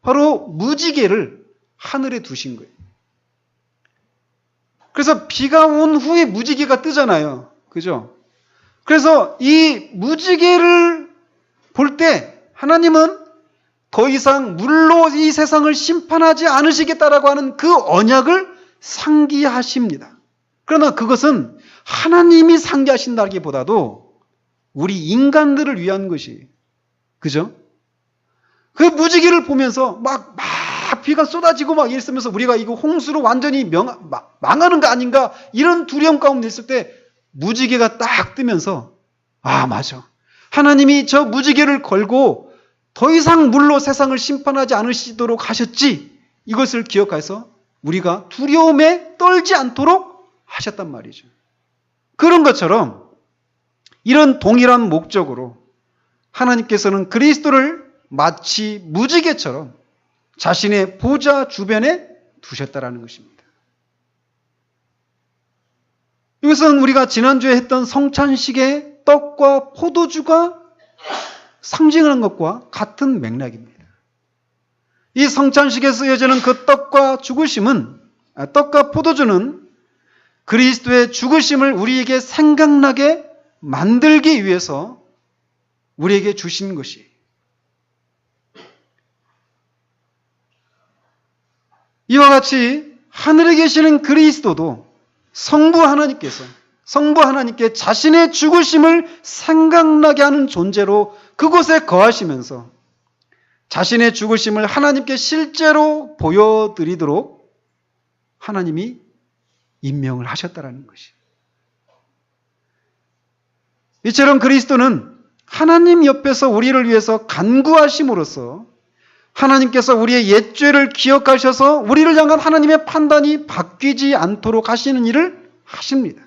바로 무지개를 하늘에 두신 거예요. 그래서 비가 온 후에 무지개가 뜨잖아요. 그죠? 그래서 이 무지개를 볼 때 하나님은 더 이상 물로 이 세상을 심판하지 않으시겠다라고 하는 그 언약을 상기하십니다. 그러나 그것은 하나님이 상기하신다기보다도 우리 인간들을 위한 것이에요. 그죠? 그 무지개를 보면서 막 비가 쏟아지고 막 이랬으면서 우리가 이거 홍수로 완전히 망하는 거 아닌가 이런 두려움 가운데 있을 때 무지개가 딱 뜨면서 맞아. 하나님이 저 무지개를 걸고 더 이상 물로 세상을 심판하지 않으시도록 하셨지. 이것을 기억해서 우리가 두려움에 떨지 않도록 하셨단 말이죠. 그런 것처럼 이런 동일한 목적으로 하나님께서는 그리스도를 마치 무지개처럼 자신의 보좌 주변에 두셨다라는 것입니다. 이것은 우리가 지난주에 했던 성찬식의 떡과 포도주가 상징하는 것과 같은 맥락입니다. 이 성찬식에 쓰여지는 그 떡과 포도주는 그리스도의 죽으심을 우리에게 생각나게 만들기 위해서 우리에게 주신 것이에요. 이와 같이 하늘에 계시는 그리스도도 성부 하나님께 자신의 죽으심을 생각나게 하는 존재로 그곳에 거하시면서 자신의 죽으심을 하나님께 실제로 보여드리도록 하나님이 임명을 하셨다라는 것이. 이처럼 그리스도는 하나님 옆에서 우리를 위해서 간구하심으로써 하나님께서 우리의 옛 죄를 기억하셔서 우리를 향한 하나님의 판단이 바뀌지 않도록 하시는 일을 하십니다.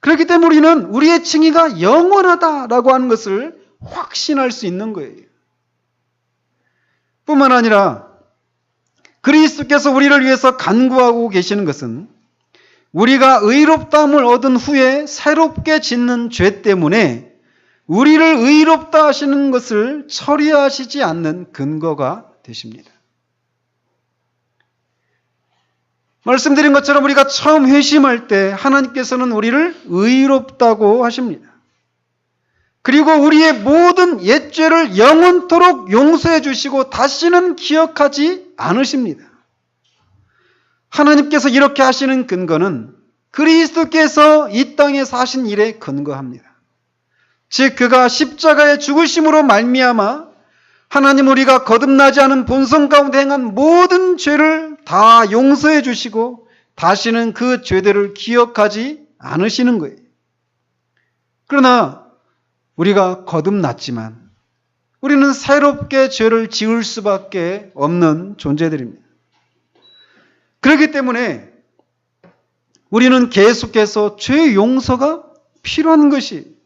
그렇기 때문에 우리는 우리의 칭의가 영원하다라고 하는 것을 확신할 수 있는 거예요. 뿐만 아니라 그리스도께서 우리를 위해서 간구하고 계시는 것은 우리가 의롭다함을 얻은 후에 새롭게 짓는 죄 때문에 우리를 의롭다 하시는 것을 처리하시지 않는 근거가 되십니다. 말씀드린 것처럼 우리가 처음 회심할 때 하나님께서는 우리를 의롭다고 하십니다. 그리고 우리의 모든 옛 죄를 영원토록 용서해 주시고 다시는 기억하지 않으십니다. 하나님께서 이렇게 하시는 근거는 그리스도께서 이 땅에 사신 일에 근거합니다. 즉 그가 십자가의 죽으심으로 말미암아 하나님 우리가 거듭나지 않은 본성 가운데 행한 모든 죄를 다 용서해 주시고 다시는 그 죄들을 기억하지 않으시는 거예요. 그러나 우리가 거듭났지만 우리는 새롭게 죄를 지을 수밖에 없는 존재들입니다. 그렇기 때문에 우리는 계속해서 죄 용서가 필요한 것이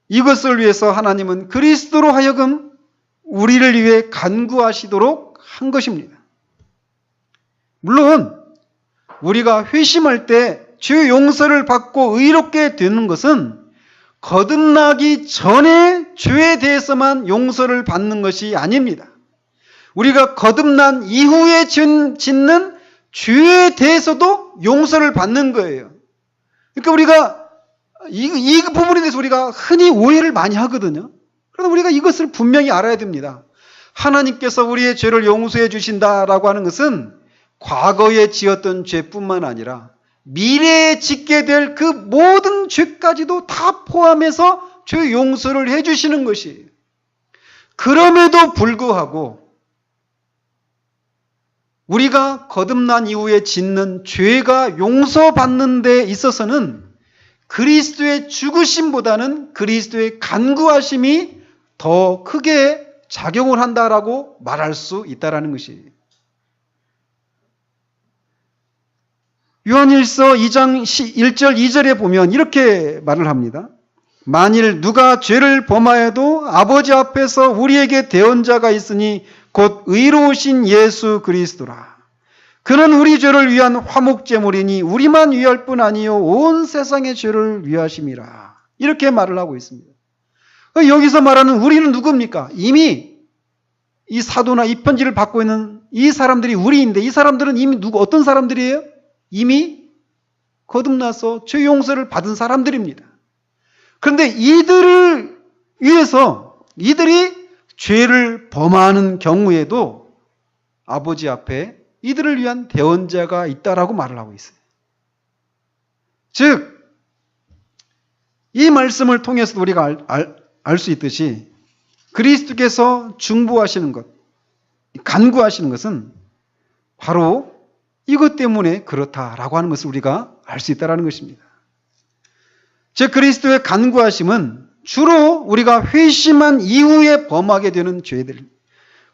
이것을 위해서 하나님은 그리스도로 하여금 우리를 위해 간구하시도록 한 것입니다. 물론 우리가 회심할 때 죄 용서를 받고 의롭게 되는 것은 거듭나기 전에 죄에 대해서만 용서를 받는 것이 아닙니다. 우리가 거듭난 이후에 짓는 죄에 대해서도 용서를 받는 거예요. 그러니까 우리가 이 부분에 대해서 우리가 흔히 오해를 많이 하거든요. 그러나 우리가 이것을 분명히 알아야 됩니다. 하나님께서 우리의 죄를 용서해 주신다라고 하는 것은 과거에 지었던 죄뿐만 아니라 미래에 짓게 될 그 모든 죄까지도 다 포함해서 죄 용서를 해 주시는 것이에요. 그럼에도 불구하고 우리가 거듭난 이후에 짓는 죄가 용서받는 데 있어서는 그리스도의 죽으심보다는 그리스도의 간구하심이 더 크게 작용을 한다라고 말할 수 있다라는 것이에요. 요한일서 2장 1절 2절에 보면 이렇게 말을 합니다. 만일 누가 죄를 범하여도 아버지 앞에서 우리에게 대언자가 있으니 곧 의로우신 예수 그리스도라. 그는 우리 죄를 위한 화목제물이니 우리만 위할 뿐 아니요 온 세상의 죄를 위하심이라. 이렇게 말을 하고 있습니다. 여기서 말하는 우리는 누굽니까? 이미 이 사도나 이 편지를 받고 있는 이 사람들이 우리인데 이 사람들은 이미 어떤 사람들이에요? 이미 거듭나서 죄 용서를 받은 사람들입니다. 그런데 이들을 위해서 이들이 죄를 범하는 경우에도 아버지 앞에 이들을 위한 대언자가 있다라고 말을 하고 있어요. 즉, 이 말씀을 통해서 우리가 알 수 있듯이 그리스도께서 중보하시는 것, 간구하시는 것은 바로 이것 때문에 그렇다라고 하는 것을 우리가 알 수 있다는 것입니다. 즉 그리스도의 간구하심은 주로 우리가 회심한 이후에 범하게 되는 죄들,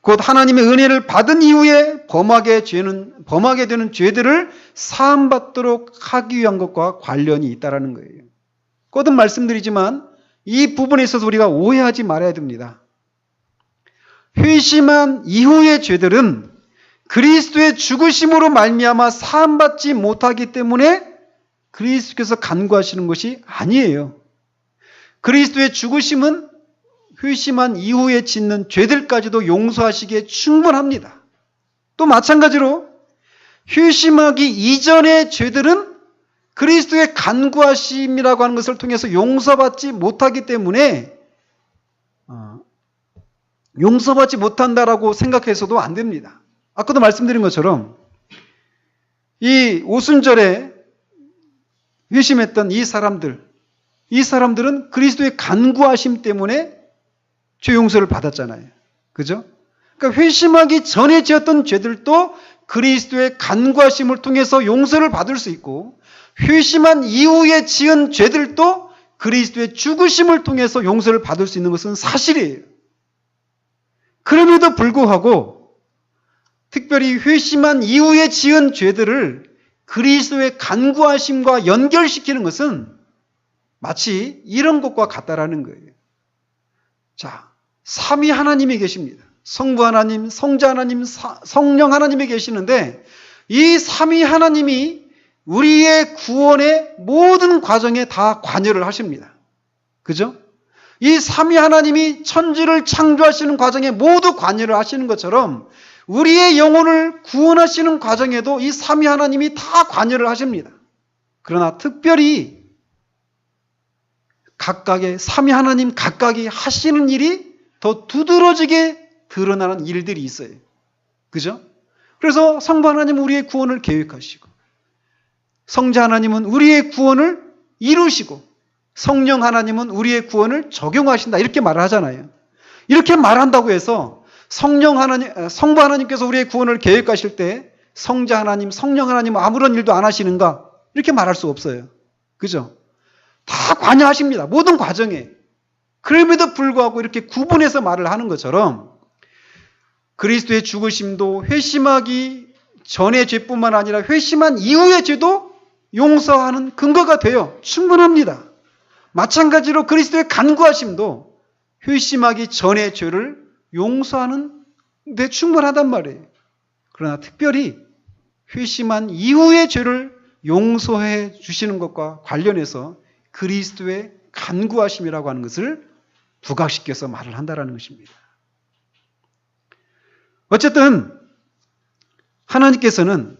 곧 하나님의 은혜를 받은 이후에 범하게 되는 죄들을 사함받도록 하기 위한 것과 관련이 있다는 거예요. 거듭 말씀드리지만 이 부분에 있어서 우리가 오해하지 말아야 됩니다. 회심한 이후의 죄들은 그리스도의 죽으심으로 말미암아 사함받지 못하기 때문에 그리스도께서 간구하시는 것이 아니에요. 그리스도의 죽으심은 회심한 이후에 짓는 죄들까지도 용서하시기에 충분합니다. 또 마찬가지로 회심하기 이전의 죄들은 그리스도의 간구하심이라고 하는 것을 통해서 용서받지 못하기 때문에 용서받지 못한다라고 생각해서도 안 됩니다. 아까도 말씀드린 것처럼 이 오순절에 회심했던 이 사람들은 그리스도의 간구하심 때문에 죄 용서를 받았잖아요. 그죠? 그러니까 회심하기 전에 지었던 죄들도 그리스도의 간구하심을 통해서 용서를 받을 수 있고 회심한 이후에 지은 죄들도 그리스도의 죽으심을 통해서 용서를 받을 수 있는 것은 사실이에요. 그럼에도 불구하고 특별히 회심한 이후에 지은 죄들을 그리스도의 간구하심과 연결시키는 것은 마치 이런 것과 같다라는 거예요. 자, 삼위 하나님이 계십니다. 성부 하나님, 성자 하나님, 성령 하나님이 계시는데 이 삼위 하나님이 우리의 구원의 모든 과정에 다 관여를 하십니다. 그죠? 이 삼위 하나님이 천지를 창조하시는 과정에 모두 관여를 하시는 것처럼 우리의 영혼을 구원하시는 과정에도 이 삼위 하나님이 다 관여를 하십니다. 그러나 특별히 각각의 삼위 하나님 각각이 하시는 일이 더 두드러지게 드러나는 일들이 있어요. 그죠? 그래서 성부 하나님은 우리의 구원을 계획하시고 성자 하나님은 우리의 구원을 이루시고 성령 하나님은 우리의 구원을 적용하신다. 이렇게 말을 하잖아요. 이렇게 말한다고 해서 성부 하나님께서 우리의 구원을 계획하실 때 성자 하나님, 성령 하나님은 아무런 일도 안 하시는가? 이렇게 말할 수 없어요. 그죠? 다 관여하십니다. 모든 과정에. 그럼에도 불구하고 이렇게 구분해서 말을 하는 것처럼 그리스도의 죽으심도 회심하기 전의 죄뿐만 아니라 회심한 이후의 죄도 용서하는 근거가 되어 충분합니다. 마찬가지로 그리스도의 간구하심도 회심하기 전의 죄를 용서하는 데 충분하단 말이에요. 그러나 특별히 회심한 이후의 죄를 용서해 주시는 것과 관련해서 그리스도의 간구하심이라고 하는 것을 부각시켜서 말을 한다는 것입니다. 어쨌든 하나님께서는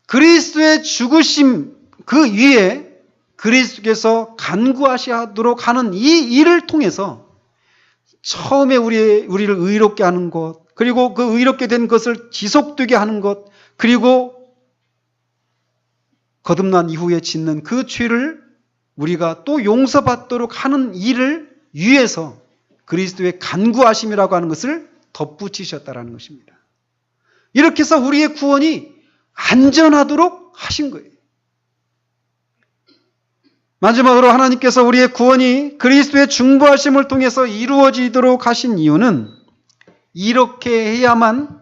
그리스도의 죽으심 그 위에 그리스도께서 간구하시도록 하는 이 일을 통해서 처음에 우리를 의롭게 하는 것, 그리고 그 의롭게 된 것을 지속되게 하는 것, 그리고 거듭난 이후에 짓는 그 죄를 우리가 또 용서받도록 하는 일을 위해서 그리스도의 간구하심이라고 하는 것을 덧붙이셨다라는 것입니다. 이렇게 해서 우리의 구원이 안전하도록 하신 거예요. 마지막으로 하나님께서 우리의 구원이 그리스도의 중보하심을 통해서 이루어지도록 하신 이유는 이렇게 해야만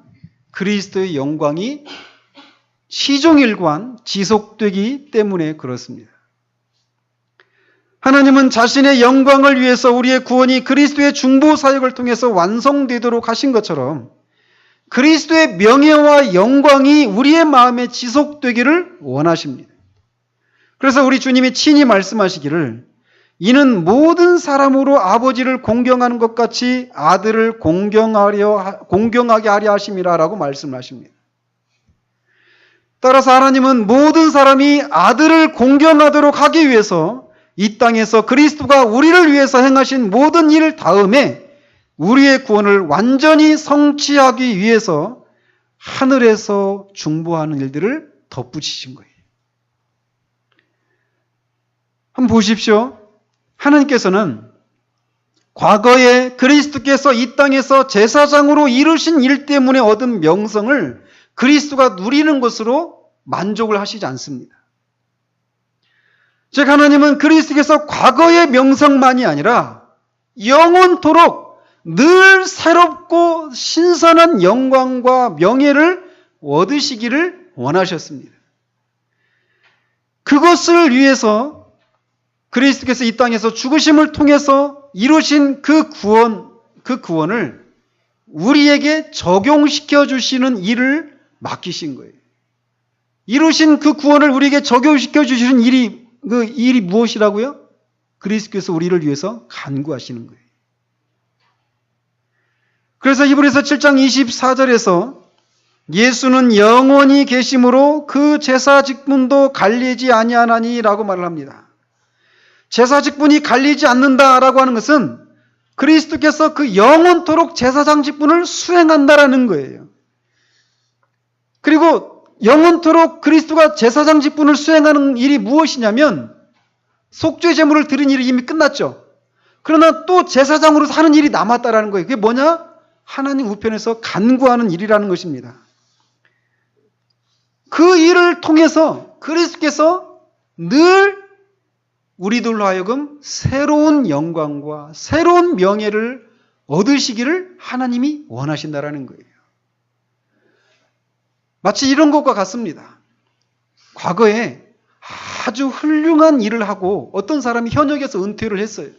그리스도의 영광이 시종일관 지속되기 때문에 그렇습니다. 하나님은 자신의 영광을 위해서 우리의 구원이 그리스도의 중보 사역을 통해서 완성되도록 하신 것처럼 그리스도의 명예와 영광이 우리의 마음에 지속되기를 원하십니다. 그래서 우리 주님이 친히 말씀하시기를 이는 모든 사람으로 아버지를 공경하는 것 같이 아들을 공경하게 하려 하심이라 라고 말씀하십니다. 따라서 하나님은 모든 사람이 아들을 공경하도록 하기 위해서 이 땅에서 그리스도가 우리를 위해서 행하신 모든 일 다음에 우리의 구원을 완전히 성취하기 위해서 하늘에서 중보하는 일들을 덧붙이신 거예요. 한번 보십시오. 하나님께서는 과거에 그리스도께서 이 땅에서 제사장으로 이루신 일 때문에 얻은 명성을 그리스도가 누리는 것으로 만족을 하시지 않습니다. 즉 하나님은 그리스도께서 과거의 명성만이 아니라 영원토록 늘 새롭고 신선한 영광과 명예를 얻으시기를 원하셨습니다. 그것을 위해서 그리스도께서 이 땅에서 죽으심을 통해서 이루신 그 구원을 우리에게 적용시켜 주시는 일을 맡기신 거예요. 이루신 그 구원을 우리에게 적용시켜 주시는 그 일이 무엇이라고요? 그리스도께서 우리를 위해서 간구하시는 거예요. 그래서 히브리서 7장 24절에서 예수는 영원히 계심으로 그 제사 직분도 갈리지 아니하나니라고 말을 합니다. 제사 직분이 갈리지 않는다라고 하는 것은 그리스도께서 그 영원토록 제사장 직분을 수행한다라는 거예요. 그리고 영원토록 그리스도가 제사장 직분을 수행하는 일이 무엇이냐면 속죄 제물을 드린 일이 이미 끝났죠. 그러나 또 제사장으로서 하는 일이 남았다라는 거예요. 그게 뭐냐? 하나님 우편에서 간구하는 일이라는 것입니다. 그 일을 통해서 그리스도께서 늘 우리들로 하여금 새로운 영광과 새로운 명예를 얻으시기를 하나님이 원하신다라는 거예요. 마치 이런 것과 같습니다. 과거에 아주 훌륭한 일을 하고 어떤 사람이 현역에서 은퇴를 했어요.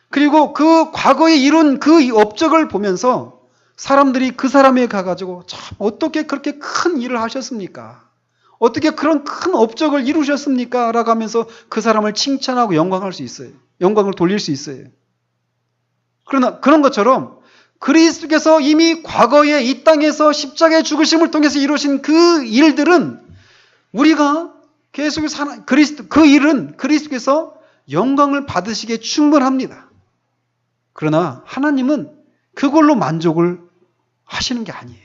그리고 그 과거에 이룬 그 업적을 보면서 사람들이 그 사람에게 가가지고 참 어떻게 그렇게 큰 일을 하셨습니까? 어떻게 그런 큰 업적을 이루셨습니까? 라고 하면서 그 사람을 칭찬하고 영광할 수 있어요. 영광을 돌릴 수 있어요. 그러나 그런 것처럼 그리스도께서 이미 과거에 이 땅에서 십자가의 죽으심을 통해서 이루신 그 일들은 우리가 계속해서 그 일은 그리스도께서 영광을 받으시기에 충분합니다. 그러나 하나님은 그걸로 만족을 하시는 게 아니에요.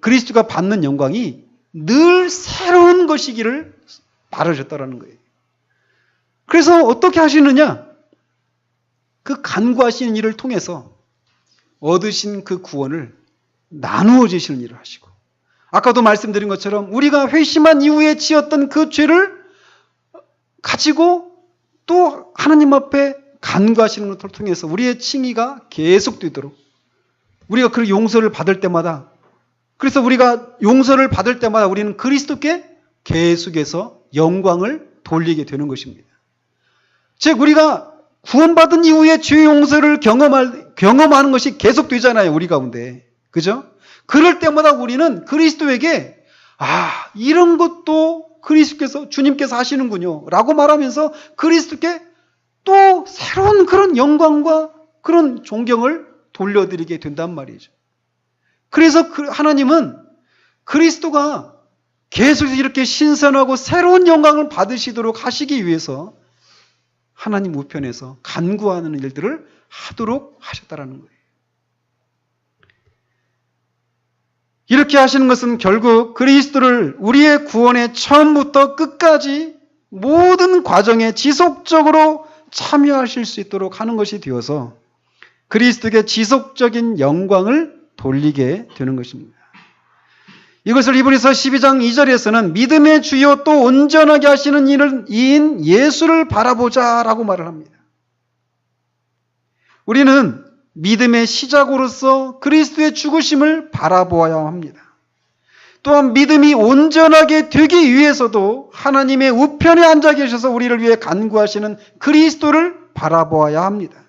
그리스도가 받는 영광이 늘 새로운 것이기를 바라셨다라는 거예요. 그래서 어떻게 하시느냐? 그 간구하시는 일을 통해서 얻으신 그 구원을 나누어 주시는 일을 하시고, 아까도 말씀드린 것처럼 우리가 회심한 이후에 지었던 그 죄를 가지고 또 하나님 앞에 간구하시는 것을 통해서 우리의 칭의가 계속되도록, 우리가 그 용서를 받을 때마다, 그래서 우리가 용서를 받을 때마다 우리는 그리스도께 계속해서 영광을 돌리게 되는 것입니다. 즉 우리가 구원받은 이후에 죄 용서를 경험하는 것이 계속되잖아요, 우리 가운데. 그죠? 그럴 때마다 우리는 그리스도에게 이런 것도 그리스도께서, 주님께서 하시는군요. 라고 말하면서 그리스도께 또 새로운 그런 영광과 그런 존경을 돌려드리게 된단 말이죠. 그래서 하나님은 그리스도가 계속해서 이렇게 신선하고 새로운 영광을 받으시도록 하시기 위해서 하나님 우편에서 간구하는 일들을 하도록 하셨다라는 거예요. 이렇게 하시는 것은 결국 그리스도를 우리의 구원의 처음부터 끝까지 모든 과정에 지속적으로 참여하실 수 있도록 하는 것이 되어서 그리스도에게 지속적인 영광을 돌리게 되는 것입니다. 이것을 히브리서 12장 2절에서는 믿음의 주요 또 온전하게 하시는 이인 예수를 바라보자 라고 말을 합니다. 우리는 믿음의 시작으로서 그리스도의 죽으심을 바라보아야 합니다. 또한 믿음이 온전하게 되기 위해서도 하나님의 우편에 앉아 계셔서 우리를 위해 간구하시는 그리스도를 바라보아야 합니다.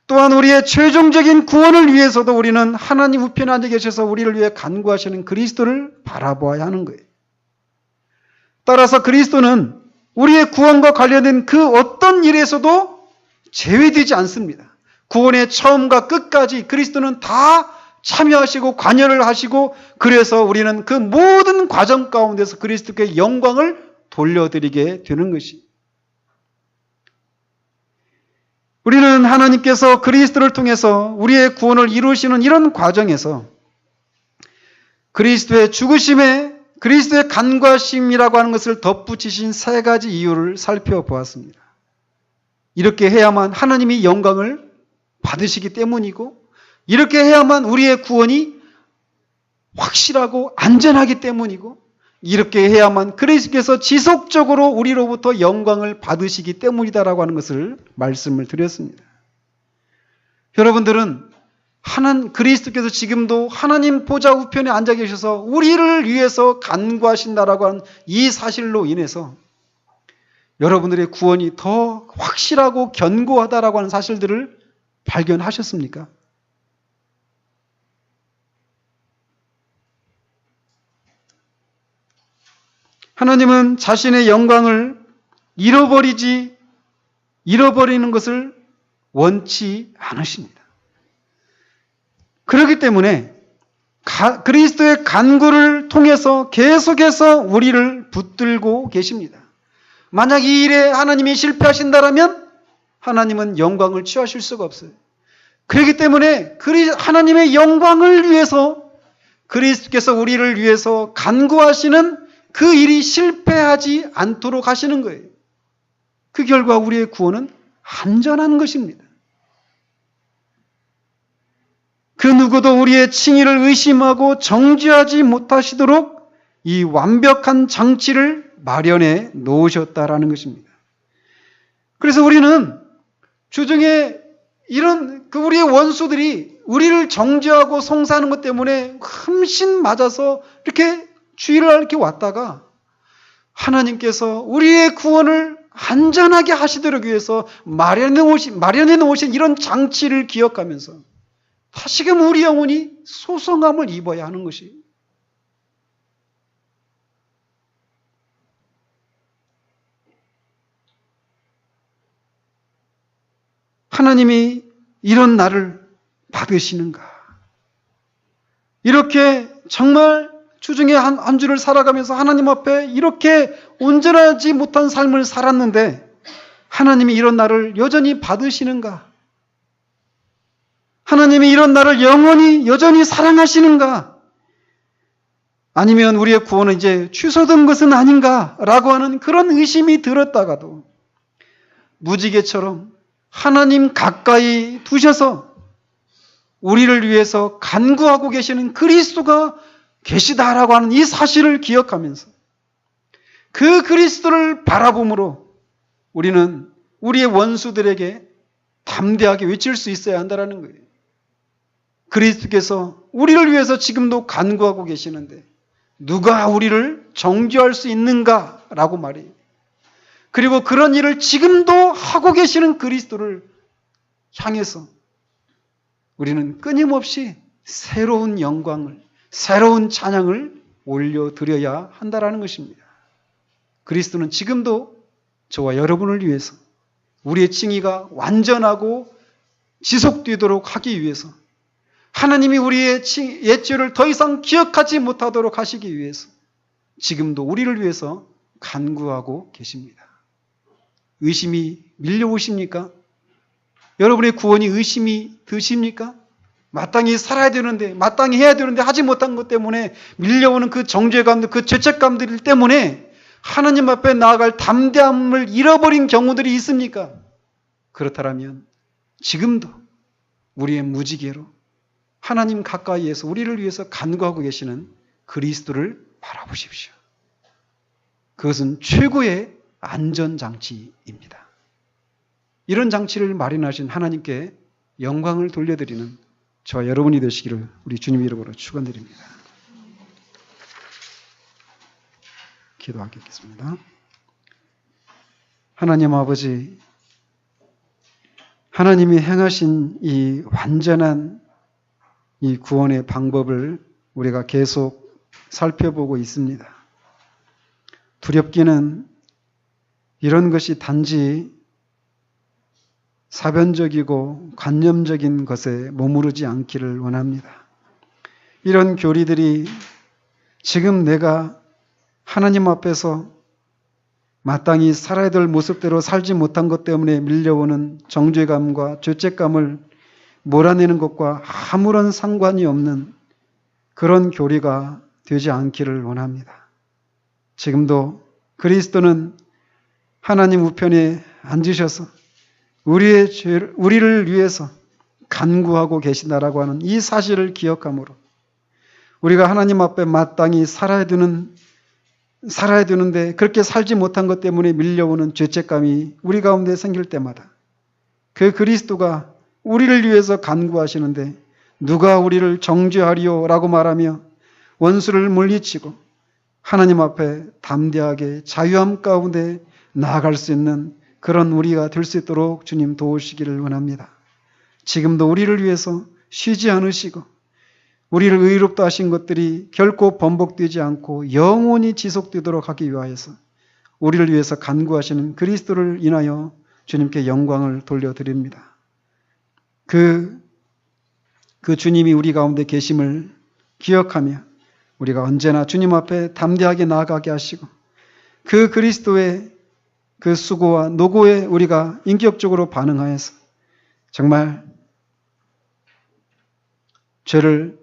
또한 우리의 최종적인 구원을 위해서도 우리는 하나님 우편에 앉아 계셔서 우리를 위해 간구하시는 그리스도를 바라보아야 하는 거예요. 따라서 그리스도는 우리의 구원과 관련된 그 어떤 일에서도 제외되지 않습니다. 구원의 처음과 끝까지 그리스도는 다 참여하시고 관여를 하시고, 그래서 우리는 그 모든 과정 가운데서 그리스도께 영광을 돌려드리게 되는 것이, 우리는 하나님께서 그리스도를 통해서 우리의 구원을 이루시는 이런 과정에서 그리스도의 죽으심에 그리스도의 간과심이라고 하는 것을 덧붙이신 세 가지 이유를 살펴보았습니다. 이렇게 해야만 하나님이 영광을 받으시기 때문이고, 이렇게 해야만 우리의 구원이 확실하고 안전하기 때문이고, 이렇게 해야만 그리스도께서 지속적으로 우리로부터 영광을 받으시기 때문이다라고 하는 것을 말씀을 드렸습니다. 여러분들은 그리스도께서 지금도 하나님 보좌 우편에 앉아 계셔서 우리를 위해서 간구하신다라고 하는 이 사실로 인해서 여러분들의 구원이 더 확실하고 견고하다라고 하는 사실들을 발견하셨습니까? 하나님은 자신의 영광을 잃어버리는 것을 원치 않으십니다. 그렇기 때문에 그리스도의 간구를 통해서 계속해서 우리를 붙들고 계십니다. 만약 이 일에 하나님이 실패하신다면 하나님은 영광을 취하실 수가 없어요. 그렇기 때문에 하나님의 영광을 위해서 그리스도께서 우리를 위해서 간구하시는 그 일이 실패하지 않도록 하시는 거예요. 그 결과 우리의 구원은 안전한 것입니다. 그 누구도 우리의 칭의를 의심하고 정죄하지 못하시도록 이 완벽한 장치를 마련해 놓으셨다라는 것입니다. 그래서 우리는 주중에 우리의 원수들이 우리를 정죄하고 송사하는 것 때문에 흠씬 맞아서 이렇게 주의를 이렇게 왔다가 하나님께서 우리의 구원을 안전하게 하시도록 위해서 마련해 놓으신 이런 장치를 기억하면서 다시금 우리 영혼이 소성함을 입어야 하는 것이, 하나님이 이런 나를 받으시는가? 이렇게 정말 주중에 한 주를 살아가면서 하나님 앞에 이렇게 온전하지 못한 삶을 살았는데 하나님이 이런 나를 여전히 받으시는가? 하나님이 이런 나를 여전히 사랑하시는가? 아니면 우리의 구원은 이제 취소된 것은 아닌가라고 하는 그런 의심이 들었다가도 무지개처럼 하나님 가까이 두셔서 우리를 위해서 간구하고 계시는 그리스도가 계시다라고 하는 이 사실을 기억하면서 그 그리스도를 바라봄으로 우리는 우리의 원수들에게 담대하게 외칠 수 있어야 한다는 거예요. 그리스도께서 우리를 위해서 지금도 간구하고 계시는데 누가 우리를 정죄할 수 있는가라고 말해요. 그리고 그런 일을 지금도 하고 계시는 그리스도를 향해서 우리는 끊임없이 새로운 영광을, 새로운 찬양을 올려드려야 한다라는 것입니다. 그리스도는 지금도 저와 여러분을 위해서 우리의 칭의가 완전하고 지속되도록 하기 위해서 하나님이 우리의 옛죄를 더 이상 기억하지 못하도록 하시기 위해서 지금도 우리를 위해서 간구하고 계십니다. 의심이 밀려오십니까? 여러분의 구원이 의심이 드십니까? 마땅히 살아야 되는데, 마땅히 해야 되는데 하지 못한 것 때문에 밀려오는 그 정죄감들, 그 죄책감들 때문에 하나님 앞에 나아갈 담대함을 잃어버린 경우들이 있습니까? 그렇다면 지금도 우리의 무지개로 하나님 가까이에서 우리를 위해서 간구하고 계시는 그리스도를 바라보십시오. 그것은 최고의 안전장치입니다. 이런 장치를 마련하신 하나님께 영광을 돌려드리는 저와 여러분이 되시기를 우리 주님 이름으로 축원드립니다. 기도하겠습니다. 하나님 아버지, 하나님이 행하신 이 완전한 이 구원의 방법을 우리가 계속 살펴보고 있습니다. 두렵기는 이런 것이 단지 사변적이고 관념적인 것에 머무르지 않기를 원합니다. 이런 교리들이 지금 내가 하나님 앞에서 마땅히 살아야 될 모습대로 살지 못한 것 때문에 밀려오는 정죄감과 죄책감을 몰아내는 것과 아무런 상관이 없는 그런 교리가 되지 않기를 원합니다. 지금도 그리스도는 하나님 우편에 앉으셔서 우리를 위해서 간구하고 계신다라고 하는 이 사실을 기억함으로 우리가 하나님 앞에 마땅히 살아야 되는데 그렇게 살지 못한 것 때문에 밀려오는 죄책감이 우리 가운데 생길 때마다 그 그리스도가 우리를 위해서 간구하시는데 누가 우리를 정죄하리요? 라고 말하며 원수를 물리치고 하나님 앞에 담대하게 자유함 가운데 나아갈 수 있는 그런 우리가 될 수 있도록 주님 도우시기를 원합니다. 지금도 우리를 위해서 쉬지 않으시고 우리를 의롭다 하신 것들이 결코 번복되지 않고 영원히 지속되도록 하기 위하여서 우리를 위해서 간구하시는 그리스도를 인하여 주님께 영광을 돌려드립니다. 그 주님이 우리 가운데 계심을 기억하며 우리가 언제나 주님 앞에 담대하게 나아가게 하시고 그 그리스도의 그 수고와 노고에 우리가 인격적으로 반응하여서 정말 죄를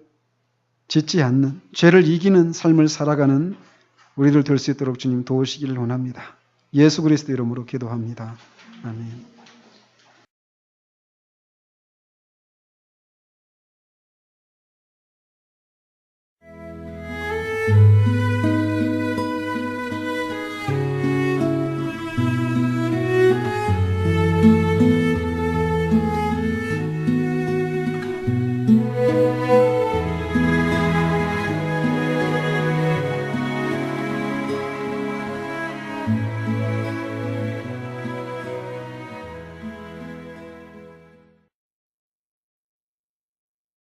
짓지 않는, 죄를 이기는 삶을 살아가는 우리들 될 수 있도록 주님 도우시기를 원합니다. 예수 그리스도 이름으로 기도합니다. 아멘.